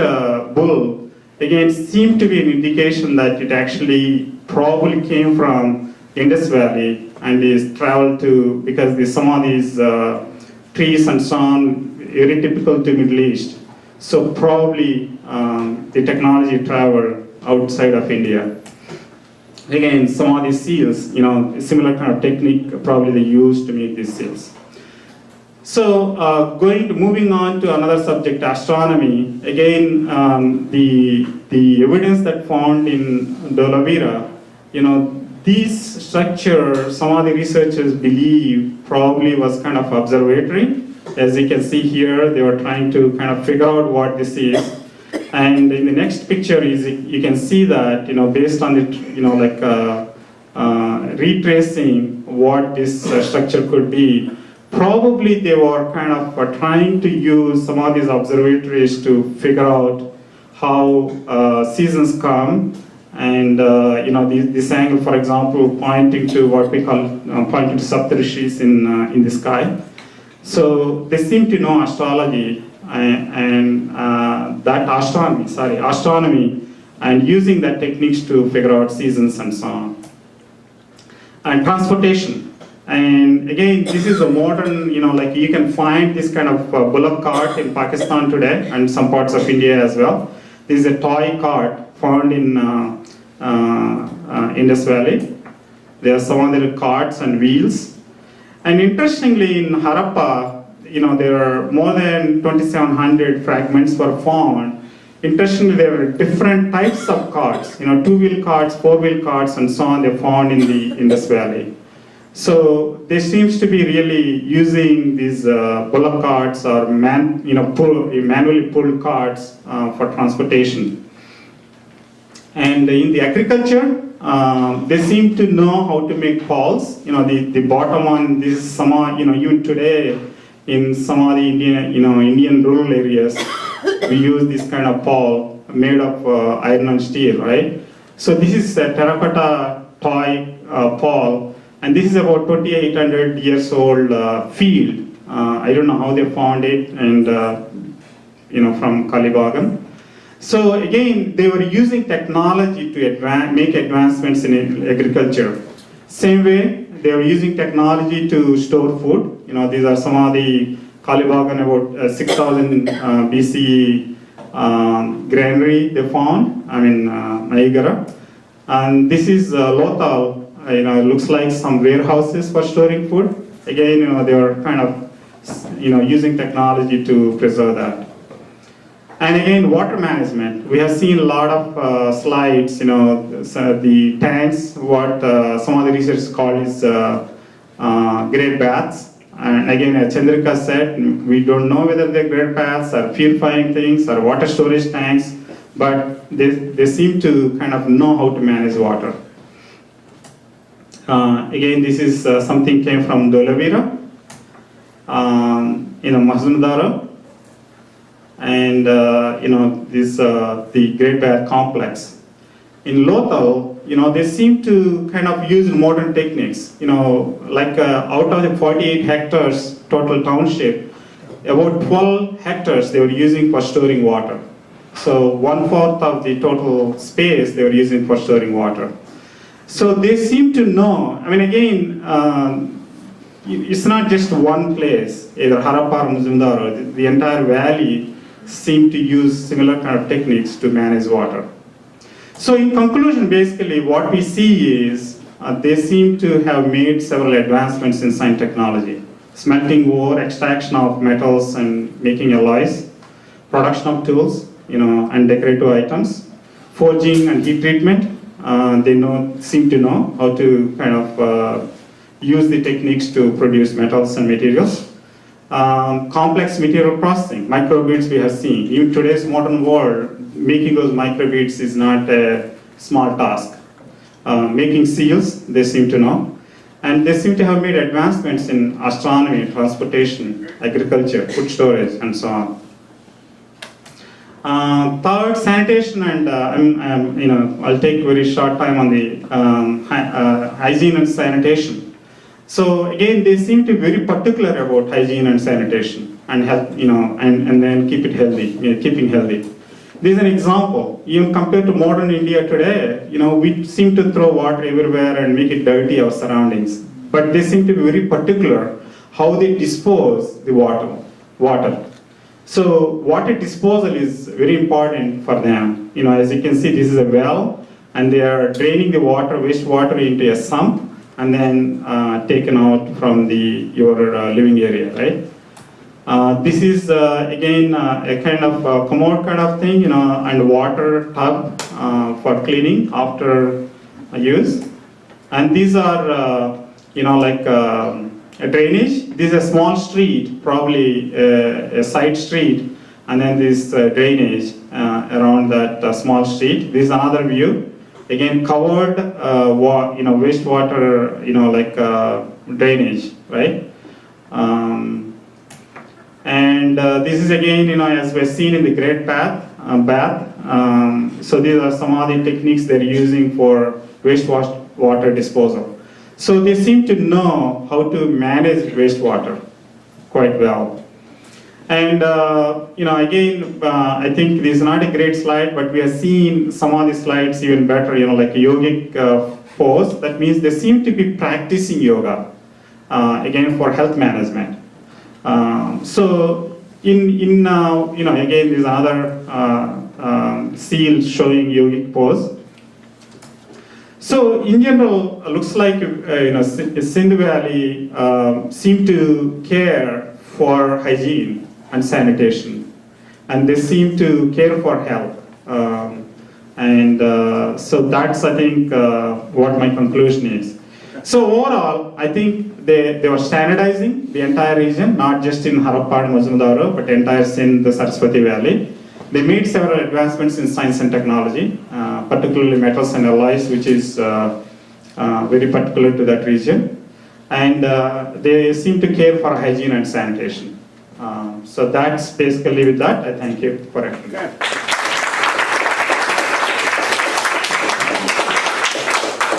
bull, again, seemed to be an indication that it actually probably came from Indus Valley and is traveled to, because some of these trees and so on, very typical to Middle East. So probably the technology traveled outside of India. Again, some of these seals, similar kind of technique probably they used to make these seals. So moving on to another subject, astronomy. Again, the evidence that found in Dolavira, these structures, some of the researchers believe probably was kind of observatory. As you can see here, they were trying to kind of figure out what this is. And in the next picture is you can see that based on the retracing what this structure could be, probably they were kind of trying to use some of these observatories to figure out how seasons come, and this angle, for example, pointing to what we call pointing to Saptarishis in the sky. So they seem to know astrology. And that astronomy, and using that techniques to figure out seasons and so on. And transportation. And again, this is a modern, like you can find this kind of bullock cart in Pakistan today and some parts of India as well. This is a toy cart found in Indus Valley. There are some other carts and wheels. And interestingly, in Harappa, there are more than 2,700 fragments were found. Interestingly, there were different types of carts, two-wheel carts, four-wheel carts, and so on, they found in the Indus Valley. So there seems to be really using these bullock carts or manually pulled carts for transportation. And in the agriculture, they seem to know how to make pawls. The bottom one, this is some, even today, in some of the Indian rural areas, we use this kind of pawl made of iron and steel, right? So this is a terracotta toy pawl, and this is about 2,800 years old field. I don't know how they found it, and from Kalibagan. So again, they were using technology to make advancements in agriculture. Same way, they were using technology to store food. These are some of the Kalibagan, about 6,000 BCE granary they found, Naigara. And this is Lothal, it looks like some warehouses for storing food. Again, they were kind of, using technology to preserve that. And again, water management. We have seen a lot of slides, the tanks, what some of the research call is great baths. And again, as Chandrika said, we don't know whether they're great baths or purifying things or water storage tanks, but they seem to kind of know how to manage water. Again, this is something came from Dolavira. Mazumdaro, and the Great Barrier Complex. In Lothal, they seem to kind of use modern techniques. Like out of the 48 hectares total township, about 12 hectares they were using for storing water. So 1/4 of the total space they were using for storing water. So they seem to know. I mean, again, it's not just one place, either Harappa or Mazumdaro. The entire valley seem to use similar kind of techniques to manage water. So in conclusion, basically what we see is they seem to have made several advancements in science technology. Smelting ore, extraction of metals and making alloys, production of tools, and decorative items, forging and heat treatment. They seem to know how to kind of use the techniques to produce metals and materials. Complex material processing, microbeads we have seen. In today's modern world, making those microbeads is not a small task. Making seals, they seem to know. And they seem to have made advancements in astronomy, transportation, agriculture, food storage, and so on. Third, sanitation, and I'll take very short time on the hygiene and sanitation. So again, they seem to be very particular about hygiene and sanitation and health, and then keep it healthy, keeping healthy. There's an example. Even compared to modern India today, we seem to throw water everywhere and make it dirty our surroundings. But they seem to be very particular how they dispose the water. So water disposal is very important for them. As you can see, this is a well, and they are draining the wastewater into a sump, and then taken out from your living area, right? This is again a kind of commode kind of thing, and water tub for cleaning after use. And these are, like a drainage. This is a small street, probably a side street, and then this drainage around that small street. This is another view. Again, covered, wastewater, like drainage, right? And this is again, as we've seen in the Great Bath. So these are some of the techniques they're using for wastewater disposal. So they seem to know how to manage wastewater quite well. And again, I think this is not a great slide, but we have seen some of the slides even better, like a yogic pose. That means they seem to be practicing yoga, again, for health management. So again, there's another seal showing yogic pose. So in general, looks like Sindhu Valley seem to care for hygiene and sanitation, and they seem to care for health. So that's, I think, what my conclusion is. So overall, I think they were standardizing the entire region, not just in Harappa and Mazumdaro, but entire Sindh, the Saraswati Valley. They made several advancements in science and technology, particularly metals and alloys, which is very particular to that region. And they seem to care for hygiene and sanitation. So that's basically with that. I thank you for it.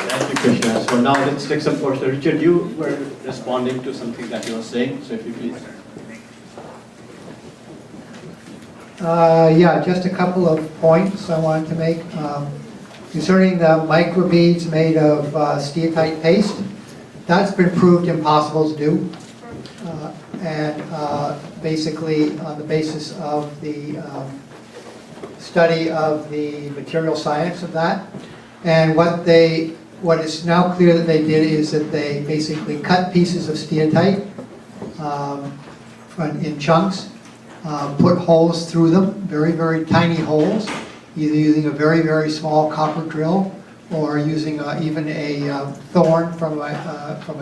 Thank you, Krishna. So now let's take some questions. Richard, you were responding to something that you were saying, so if you please. Yeah, just a couple of points I wanted to make. Concerning the microbeads made of steatite paste, that's been proved impossible to do. And basically on the basis of the study of the material science of that. And what is now clear that they did is that they basically cut pieces of steatite in chunks, put holes through them, very, very tiny holes, either using a very, very small copper drill or using even a thorn from a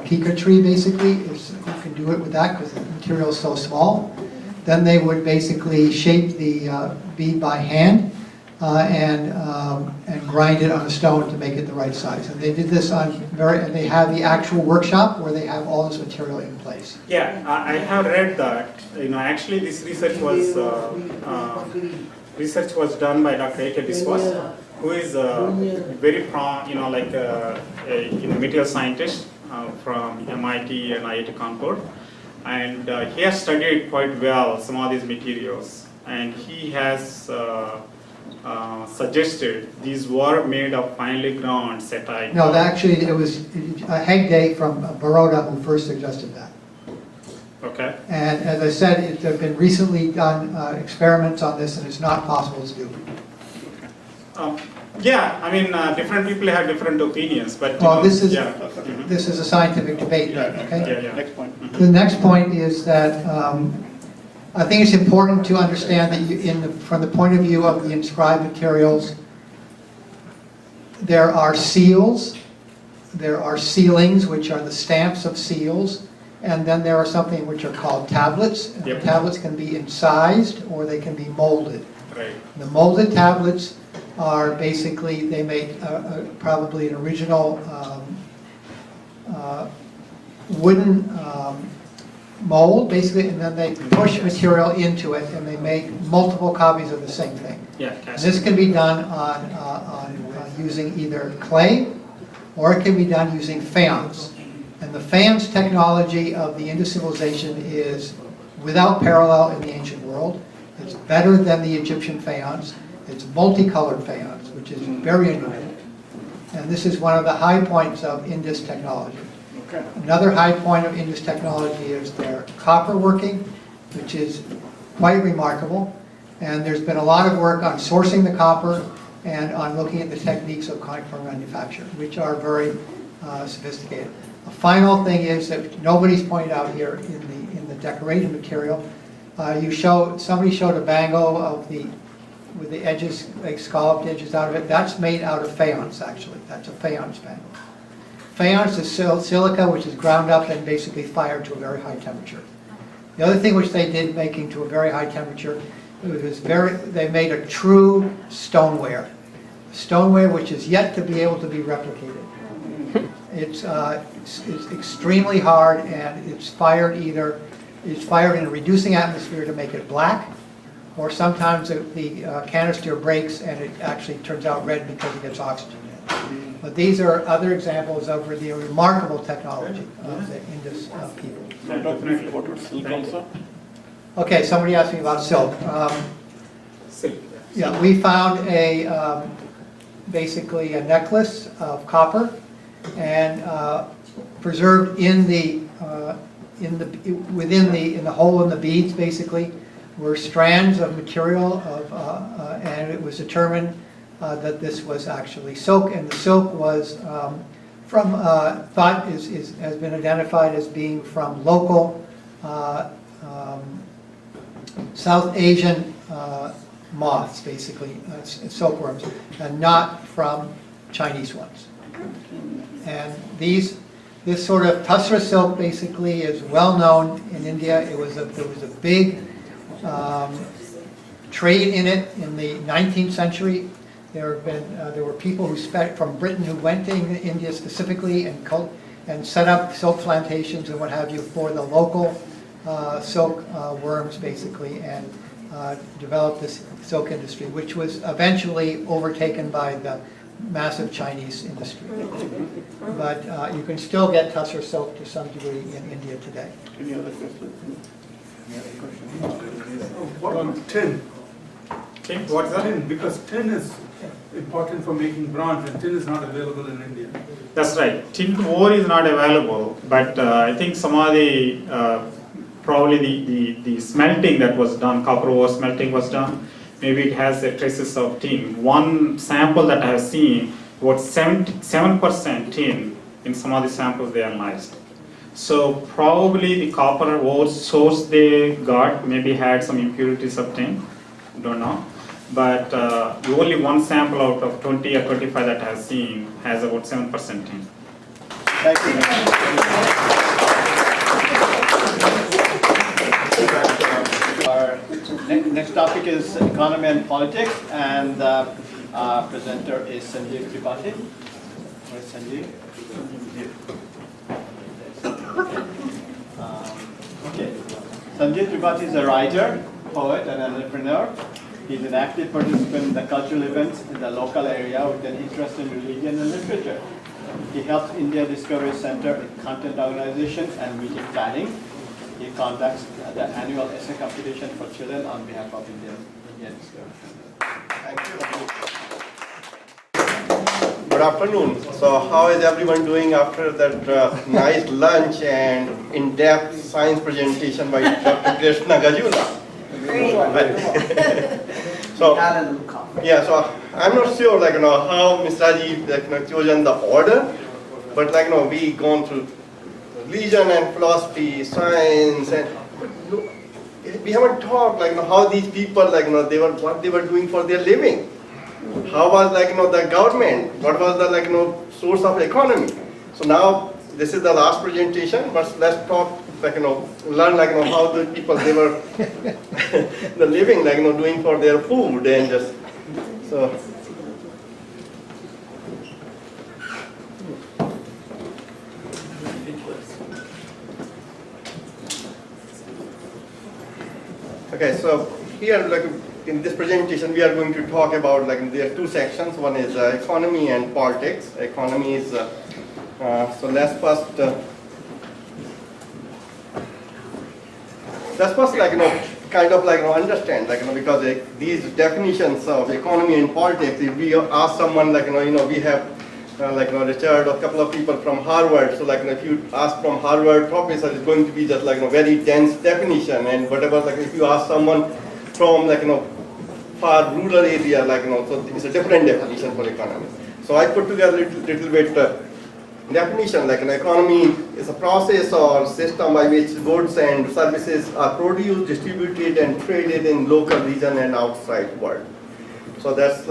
kika tree, basically. You can do it with that because the material is so small. Then they would basically shape the bead by hand. and grind it on a stone to make it the right size. And they did this and they have the actual workshop where they have all this material in place. Yeah, I have read that. Actually, this research was done by Dr. A.K. Biswas, who is very a material scientist from MIT and IIT Kanpur, and he has studied quite well some of these materials, and he has suggested these were made of finely ground setite. No, actually, it was Hegde from Baroda who first suggested that. Okay. And as I said, there have been recently done experiments on this, and it's not possible to do. Yeah, I mean, different people have different opinions, but Well, this is yeah. this is a scientific debate, okay? Yeah. Next point. The next point is that I think it's important to understand that from the point of view of the inscribed materials, there are seals, there are sealings, which are the stamps of seals, and then there are something which are called tablets. And Yep. the tablets can be incised or they can be molded. Right. The molded tablets are basically, they make probably an original wooden mold, basically, and then they push material into it, and they make multiple copies of the same thing. Yeah. And this can be done on using either clay, or it can be done using faience. And the faience technology of the Indus civilization is without parallel in the ancient world. It's better than the Egyptian faience. It's multicolored faience, which is very unusual. And this is one of the high points of Indus technology. Okay. Another high point of Indus technology is their copper working, which is quite remarkable. And there's been a lot of work on sourcing the copper and on looking at the techniques of conifer manufacture, which are very sophisticated. A final thing is that nobody's pointed out here in the decorated material. Somebody showed a bango of with the edges, like scalloped edges out of it. That's made out of faience, actually. That's a faience bango. Faience is silica, which is ground up and basically fired to a very high temperature. The other thing which they did, making to a very high temperature, they made a true stoneware. Stoneware which is yet to be able to be replicated. It's extremely hard, and it's fired in a reducing atmosphere to make it black, or sometimes the canister breaks and it actually turns out red because it gets oxygen in it. But these are other examples of the remarkable technology of the Indus people. Okay, somebody asked me about silk. Yeah, we found basically a necklace of copper, and preserved in the hole in the beads, basically, were strands of material and it was determined that this was actually silk, and the silk was has been identified as being from local South Asian moths, basically, silkworms, and not from Chinese ones. And this sort of tussar silk basically is well known in India. There was a big trade in it in the 19th century. There were people from Britain who went to India specifically and set up silk plantations and what have you for the local silk worms, basically, and developed this silk industry, which was eventually overtaken by the massive Chinese industry. But you can still get tussar silk to some degree in India today. Any other questions? What on tin? Tin, what's that? Tin, because tin is important for making bronze, and tin is not available in India. That's right. Tin ore is not available, but I think some of the probably the smelting that was done, copper ore smelting was done. Maybe it has traces of tin. One sample that I have seen was 7% tin in some of the samples they analyzed. So probably the copper ore source they got maybe had some impurities of tin. Don't know. But only one sample out of 20 or 25 that I have seen has about 7% tin. Thank you. Our Next topic is economy and politics, and the presenter is Sanjeev Tripathi. Where's Sanjeev? Okay. Sanjeev Tripathi is a writer, poet, and entrepreneur. He's an active participant in the cultural events in the local area with an interest in religion and literature. He helps India Discovery Center in content organization and meeting planning. He conducts the annual essay competition for children on behalf of India Discovery Center. Thank you. Good afternoon. So how is everyone doing after that nice lunch and in-depth science presentation by Dr. Krishna Gajula? So, yeah, so I'm not sure how Mr. Rajiv chosen the order, but we gone through religion and philosophy, science, and we haven't talked how these people what they were doing for their living. How was the government? What was the source of economy? So now this is the last presentation, but let's talk learn how the people they were the living doing for their food and just so. Okay, so here in this presentation we are going to talk about there are two sections. One is economy and politics. Economy is so let's first kind of understand because these definitions of economy and politics, if we ask someone we have Richard, a couple of people from Harvard, so if you ask from Harvard professor, it's going to be just very dense definition, and whatever if you ask someone from far rural area so it's a different definition for economy. So I put together a little bit definition an economy is a process or system by which goods and services are produced, distributed and traded in local region and outside world. So that's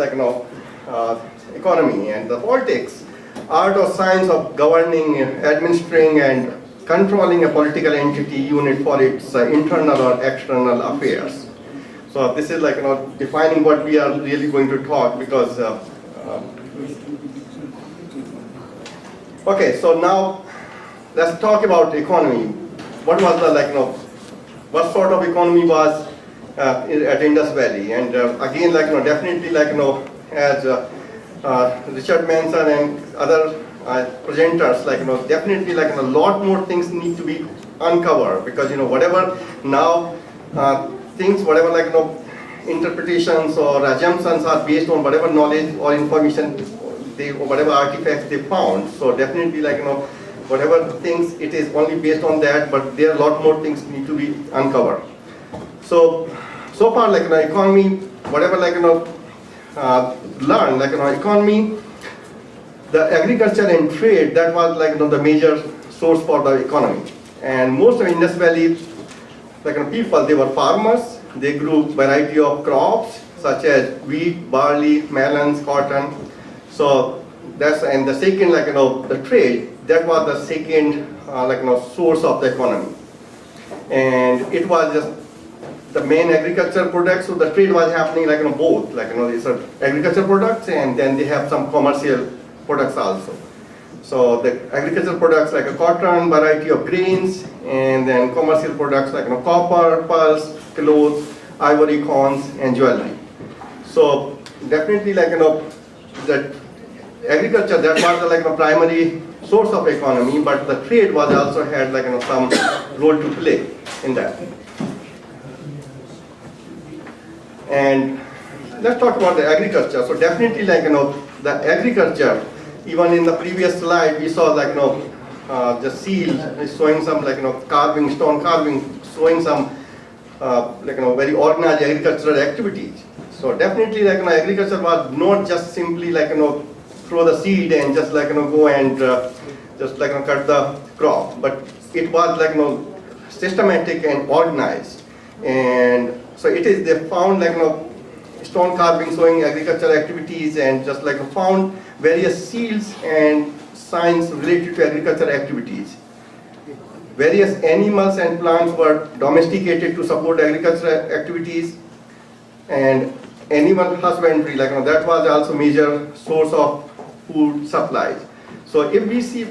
economy. And the politics, art or science of governing, administering and controlling a political entity unit for its internal or external affairs. So this is defining what we are really going to talk because okay, so now let's talk about economy. What was the what sort of economy was at Indus Valley? And again, definitely as Richard mentioned and other presenters, definitely a lot more things need to be uncovered because whatever now things, whatever interpretations or assumptions are based on whatever knowledge or information whatever artifacts they found. So definitely whatever things it is only based on that, but there are a lot more things need to be uncovered. So far economy, whatever learn economy, the agriculture and trade, that was the major source for the economy. And most of Indus Valley people, they were farmers. They grew variety of crops such as wheat, barley, melons, cotton. So that's, and the second the trade, that was the second source of the economy. And it was just the main agricultural products, so the trade was happening both, these are agricultural products and then they have some commercial products also. So the agricultural products like a cotton, variety of grains, and then commercial products like copper, pulse, clothes, ivory coins, and jewelry. So definitely that agriculture, that was the primary source of economy, but the trade was also had some role to play in that. And let's talk about the agriculture. So definitely the agriculture, even in the previous slide we saw the seal is showing some carving, stone carving, showing some very organized agricultural activities. So definitely agriculture was not just simply throw the seed and just go and just cut the crop, but it was systematic and organized. And so it is, they found stone carving showing agricultural activities and just found various seals and signs related to agricultural activities. various animals and plants were domesticated to support agricultural activities, and animal husbandry, that was also major source of food supplies. So if we see,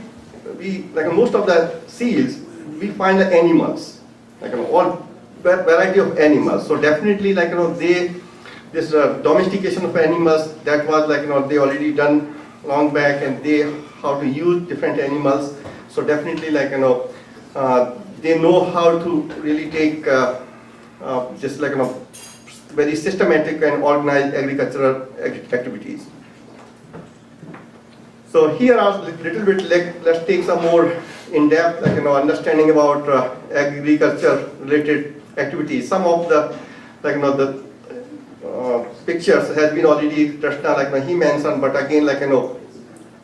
most of the seals, we find the animals, all variety of animals. So definitely, this domestication of animals, that was they already done long back, and they how to use different animals. So definitely, they know how to really take just very systematic and organized agricultural activities. So here are a little bit, let's take some more in-depth understanding about agriculture related activities. Some of the pictures has been already Krishna he mentioned, but again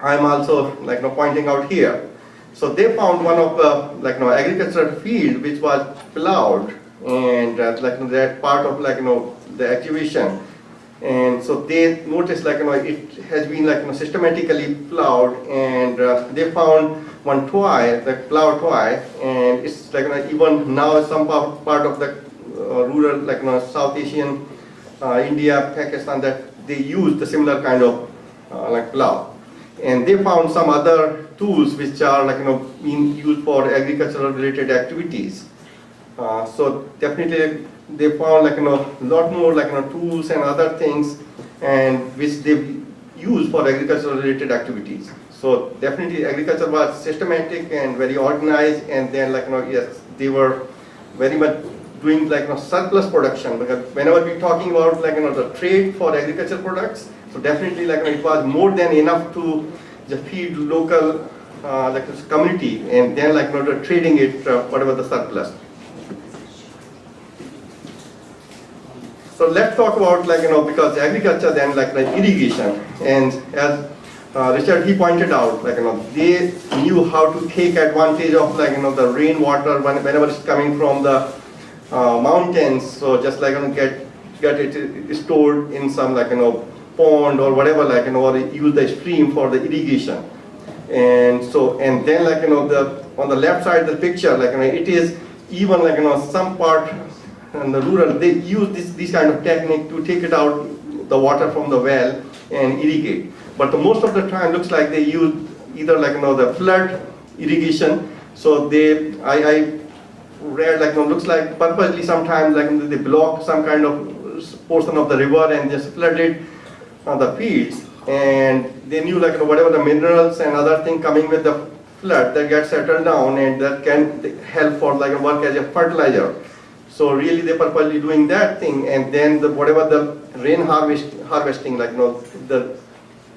I'm also pointing out here. So they found one of the agricultural field which was plowed, and that part of the excavation, and so they noticed it has been systematically plowed, and they found one toy, the plow toy, and it's even now some part of the rural South Asian India, Pakistan, that they use the similar kind of plow. And they found some other tools which are being used for agricultural related activities. So definitely they found a lot more tools and other things, and which they use for agricultural related activities. So definitely agriculture was systematic and very organized, and then yes, they were very much doing surplus production, because whenever we're talking about the trade for agricultural products, so definitely it was more than enough to just feed local community, and then trading it whatever the surplus. So let's talk about because agriculture then irrigation, and as Richard he pointed out they knew how to take advantage of the rainwater whenever it's coming from the mountains. So just get it stored in some pond or whatever or use the stream for the irrigation. And so and then on the left side of the picture it is even some part in the rural they use this kind of technique to take it out the water from the well and irrigate. But most of the time looks like they use either the flood irrigation. So I read looks like purposely sometimes they block some kind of portion of the river and just flooded the fields, and they knew whatever the minerals and other thing coming with the flood that get settled down, and that can help for work as a fertilizer. So really they purposely doing that thing, and then whatever the rain harvesting the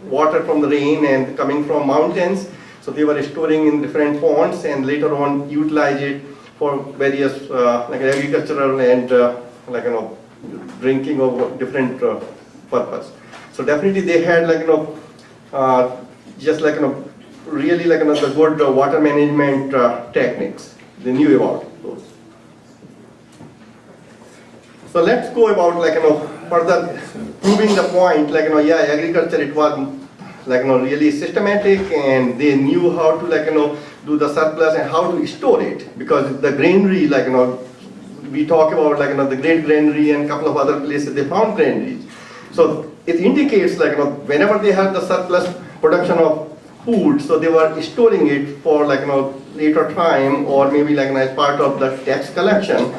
water from the rain and coming from mountains, so they were storing in different ponds and later on utilize it for various agricultural and drinking of different purpose. So definitely they had just really the good water management techniques. They knew about those. So let's go about further proving the point yeah, agriculture it was really systematic, and they knew how to do the surplus and how to store it, because the granary we talk about the great granary and a couple of other places they found granaries. So it indicates whenever they had the surplus production of food, so they were storing it for later time, or maybe as part of the tax collection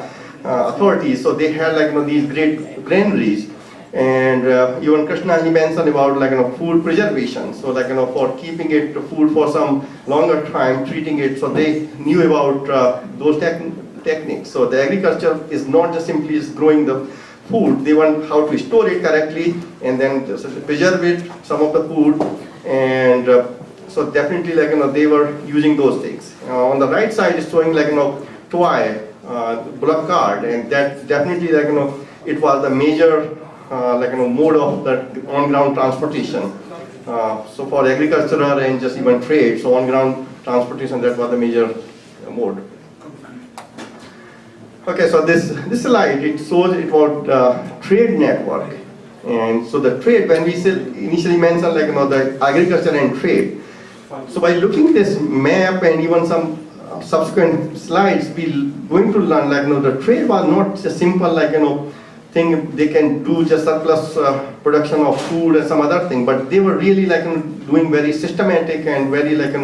authorities. So they had these great granaries, and even Krishna he mentioned about food preservation. So for keeping it food for some longer time, treating it. So they knew about those techniques. So the agriculture is not just simply growing the food, they want how to store it correctly and then preserve it, some of the food, and so definitely they were using those things. On the right side is showing toy bullock cart, and that definitely it was the major mode of the on-ground transportation. So for agricultural and just even trade, so on-ground transportation, that was the major mode. Okay, so this slide, it shows it about trade network. And so the trade, when we initially mentioned the agriculture and trade. So by looking at this map and even some subsequent slides, we're going to learn like, the trade was not a simple like, thing they can do just surplus production of food and some other thing, but they were really like, doing very systematic and very like,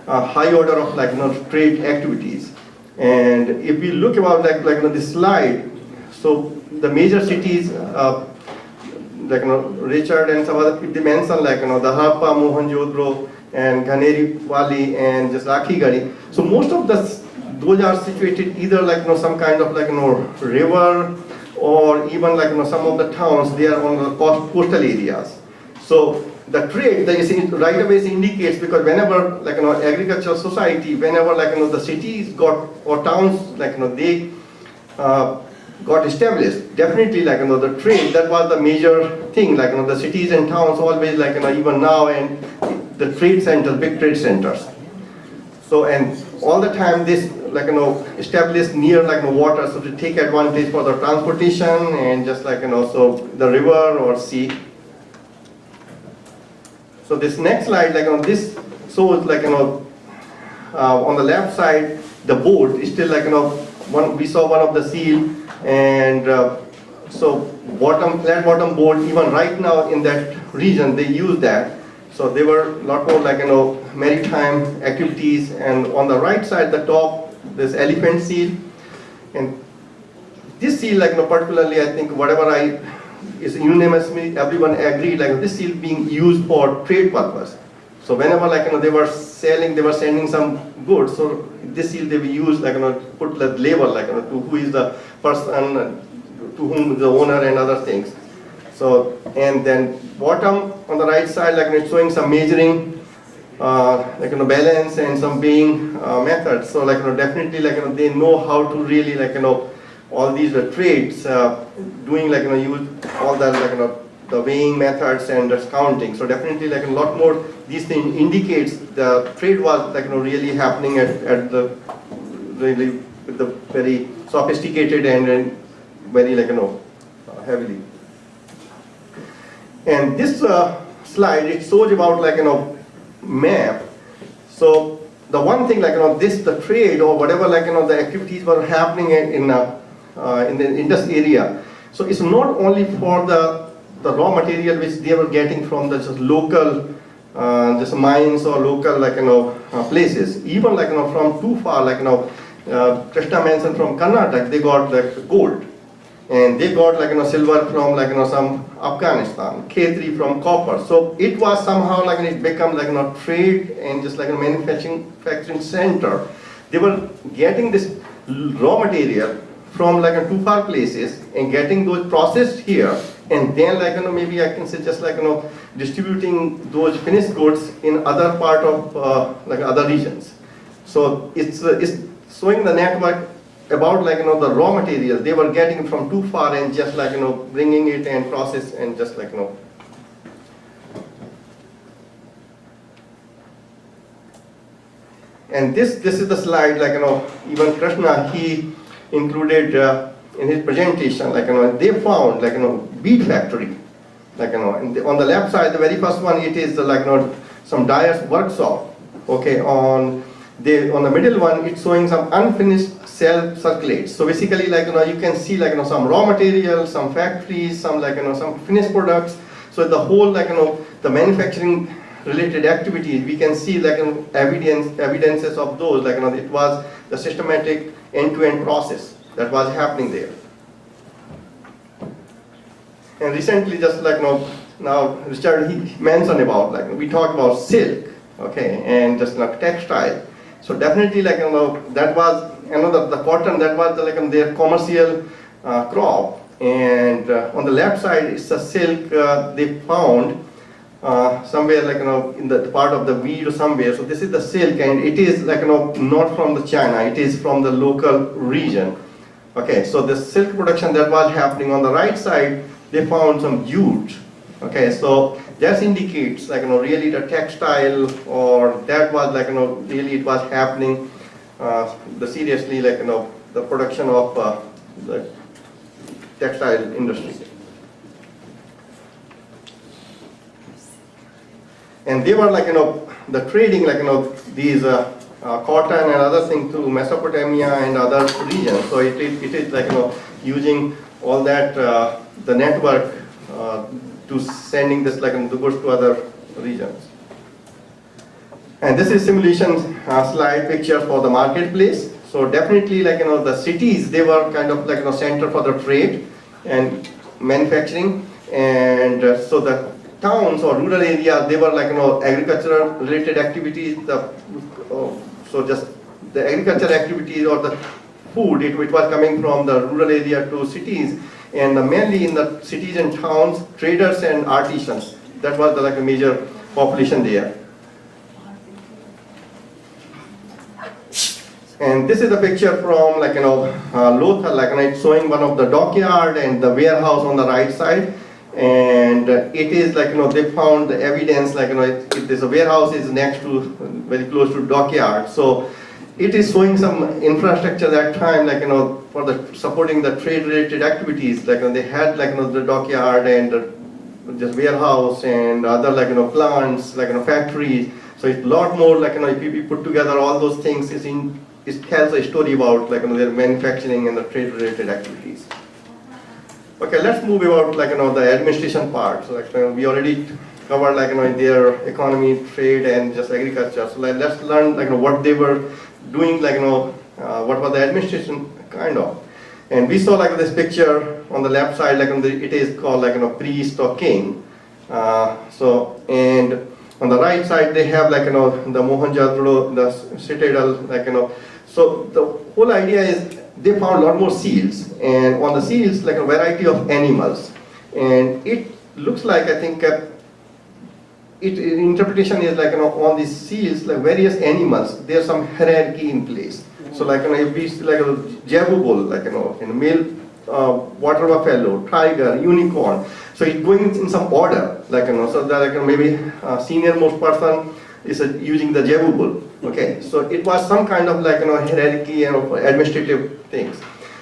high order of like, trade activities. And if we look about like this slide, so the major cities, like Richard and some other people mentioned like the Harappa, Mohenjo-daro, and Ghaneri Valley and just Rakhigari. So most of those are situated either like some kind of like river, or even like some of the towns they are on the coastal areas. So the trade, the right away indicates, because whenever like agricultural society, whenever like the cities got or towns like they got established, definitely like the trade, that was the major thing. Like the cities and towns always like even now, and the trade centers, big trade centers. So and all the time this like established near like water, so to take advantage for the transportation and just like so the river or sea. So this next slide, like this shows like on the left side the boat is still like we saw one of the seal, and so flat bottom boat, even right now in that region they use that. So there were a lot more like maritime activities, and on the right side, the top, this elephant seal, and this seal like particularly I think whatever is unanimously everyone agreed like this seal being used for trade purpose. So whenever like they were selling, they were sending some goods, so this seal they will use like put the label like to who is the person, to whom the owner and other things. So and then bottom on the right side like it's showing some measuring like balance and some weighing methods. So like definitely like they know how to really like all these trades doing like use all that like the weighing methods and discounting. So definitely like a lot more these things indicates the trade was like really happening at the really with the very sophisticated and very like heavily. And this slide, it shows about like map. So the one thing like the trade or whatever like the activities were happening in this area. So it's not only for the raw material which they were getting from the just local just mines or local like places. Even like from too far like Krishna mentioned from Karnataka, they got like gold. And they got like silver from like some Afghanistan, K3 from copper. So it was somehow like it become like trade and just like a manufacturing center. They were getting this raw material from like too far places and getting those processed here, and then like maybe I can say just like distributing those finished goods in other part of like other regions. So it's showing the network about like the raw material they were getting from too far and just like bringing it and process and just like and this is the slide like even Krishna he included in his presentation like they found like bead factory like and on the left side the very first one it is like some dyer's workshop. Okay, on the middle one it's showing some unfinished cell circulates. So basically like you can see like some raw material, some factories, some like some finished products. So the whole like the manufacturing related activities we can see like evidences of those like it was the systematic end-to-end process that was happening there. And recently just like now Richard he mentioned about like we talked about silk, okay, and just like textile. So definitely like that was the cotton, that was like their commercial crop, and on the left side it's a silk they found somewhere like in the part of the weed or somewhere. So this is the silk, and it is like not from the China, it is from the local region. Okay, so the silk production that was happening on the right side, they found some jute. Okay, so that indicates like really the textile, or that was like really it was happening the seriously like the production of the textile industry. And they were like the trading like these cotton and other things to Mesopotamia and other regions. So it is like, using all that, the network to sending this like the goods to other regions. And this is simulation slide picture for the marketplace. So definitely like, the cities, they were kind of like, center for the trade and manufacturing. And so the towns or rural areas, they were like, agricultural related activities. So just the agricultural activities or the food, it was coming from the rural area to cities. And mainly in the cities and towns, traders and artisans. That was the, like a major population there. And this is a picture from like, Lothal, like it's showing one of the dockyard and the warehouse on the right side. And it is like, they found the evidence like, there's a warehouse is next to, very close to dockyard. So it is showing some infrastructure that time, like, for the supporting the trade related activities. Like, they had like, the dockyard and just warehouse and other like, plants, like, factories. So it's a lot more like, if you put together all those things, it tells a story about like, their manufacturing and the trade related activities. Okay, let's move about like, the administration part. So like, we already covered like, their economy, trade and just agriculture. So like, let's learn like, what they were doing, like, what was the administration kind of. And we saw like this picture on the left side, like it is called like, priest or king. And on the right side, they have like, the Mohenjo-daro, the citadel, like, so the whole idea is they found a lot more seals, and on the seals, like a variety of animals. And it looks like, I think, interpretation is like, on these seals, like various animals, there's some hierarchy in place. So like, if we see like a jabu bull, like, in male water buffalo, tiger, unicorn. So it's going in some order, like, so that like, maybe senior most person is using the jabu bull. Okay, so it was some kind of like, hierarchy and administrative things.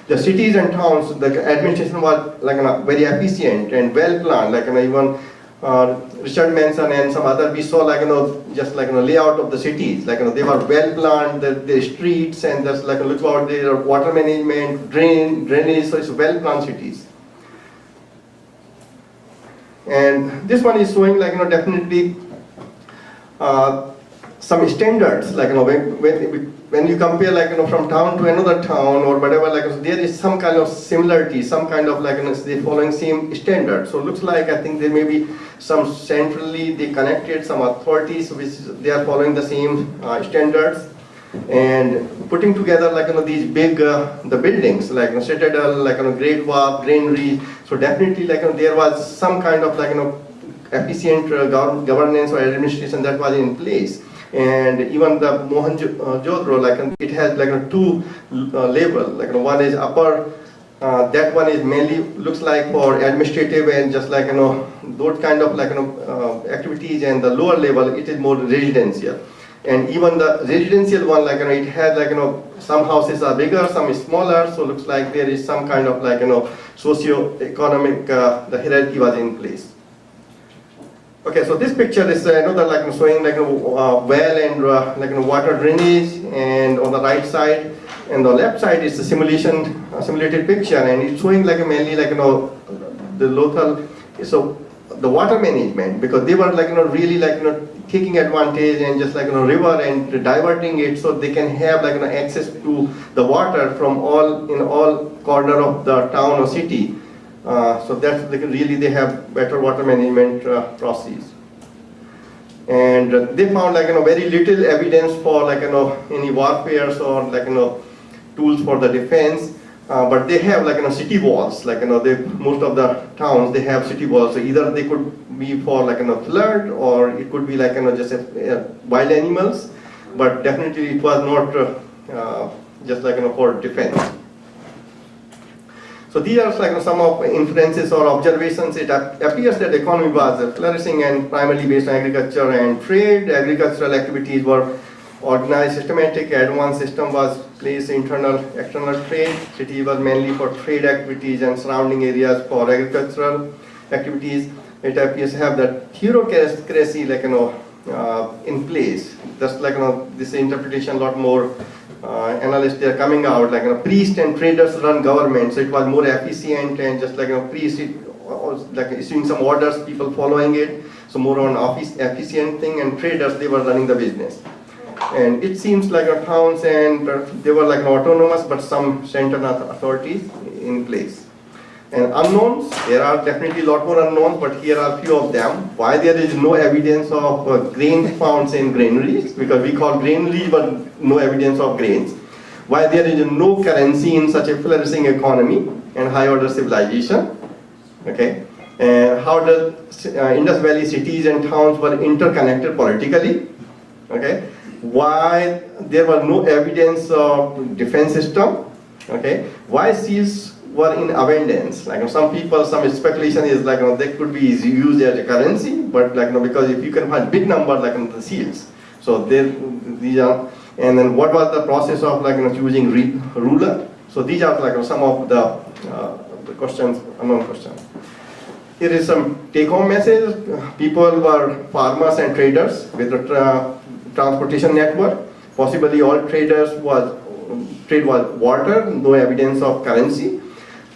The cities and towns, the administration was like, very efficient and well planned, like, even Richard Manson and some other, we saw like, just like, layout of the cities, like, they were well planned, the streets, and just like, look about their water management, drainage, so it's well planned cities. And this one is showing like, definitely some standards, like, when you compare like, from town to another town or whatever, like, so there is some kind of similarity, some kind of like, they following same standard. So it looks like, I think there may be some centrally they connected, some authorities which they are following the same standards, and putting together like, these big, the buildings, like, citadel, like, Great Wall, granary. So definitely like, there was some kind of like, efficient governance or administration that was in place. And even the Mohenjo-daro, like, it has like two level, like, one is upper, that one is mainly looks like for administrative and just like, those kind of like, activities, and the lower level, it is more residential. And even the residential one, like, it has like, some houses are bigger, some is smaller, so looks like there is some kind of like, socio-economic, the hierarchy was in place. Okay, so this picture is another like showing like well and like water drainage, and on the right side, and the left side is the simulated picture, and it's showing like mainly like, the local, so the water management, because they were like, really like, taking advantage and just like, river and diverting it so they can have like, access to the water from all corner of the town or city. So that's like, really they have better water management processes. And they found like, very little evidence for like, any warfares or like, tools for the defense. But they have like, city walls, like, most of the towns, they have city walls. So either they could be for like, flood, or it could be like, just wild animals. But definitely it was not just like, for defense. So these are like some of inferences or observations. It appears that the economy was flourishing and primarily based on agriculture and trade. Agricultural activities were organized, systematic, advanced system was placed internal, external trade. City was mainly for trade activities and surrounding areas for agricultural activities. It appears to have that theocracy, like, in place. Just like this interpretation, a lot more analysts they are coming out. Like priests and traders run government, so it was more efficient and just like priests like issuing some orders, people following it. So more on office efficient thing, and traders they were running the business. And it seems like towns and they were like autonomous, but some central authorities in place. And unknowns, there are definitely a lot more unknowns, but here are a few of them. Why there is no evidence of grain found in granaries, because we call granaries, but no evidence of grains. Why there is no currency in such a flourishing economy and high order civilization. Okay. And how the Indus Valley cities and towns were interconnected politically. Okay. Why there was no evidence of defense system. Okay. Why seals were in abundance. Like some people, some speculation is like they could be used as a currency, but like because if you can find big numbers like the seals, so these are. And then what was the process of like choosing ruler? So these are like some of the questions, unknown questions. Here is some take-home message. People were farmers and traders with a transportation network. Possibly all trade was water, no evidence of currency.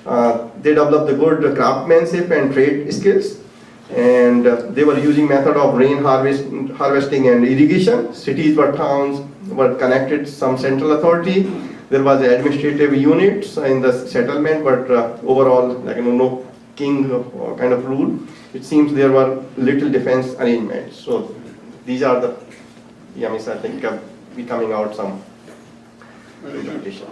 They developed the good craftsmanship and trade skills, and they were using method of rain harvesting and irrigation. Cities or towns were connected to some central authority. There was administrative units in the settlement, but overall, like no king kind of rule. It seems there were little defense arrangements. So these are the yamis, I think, be coming out some interpretations.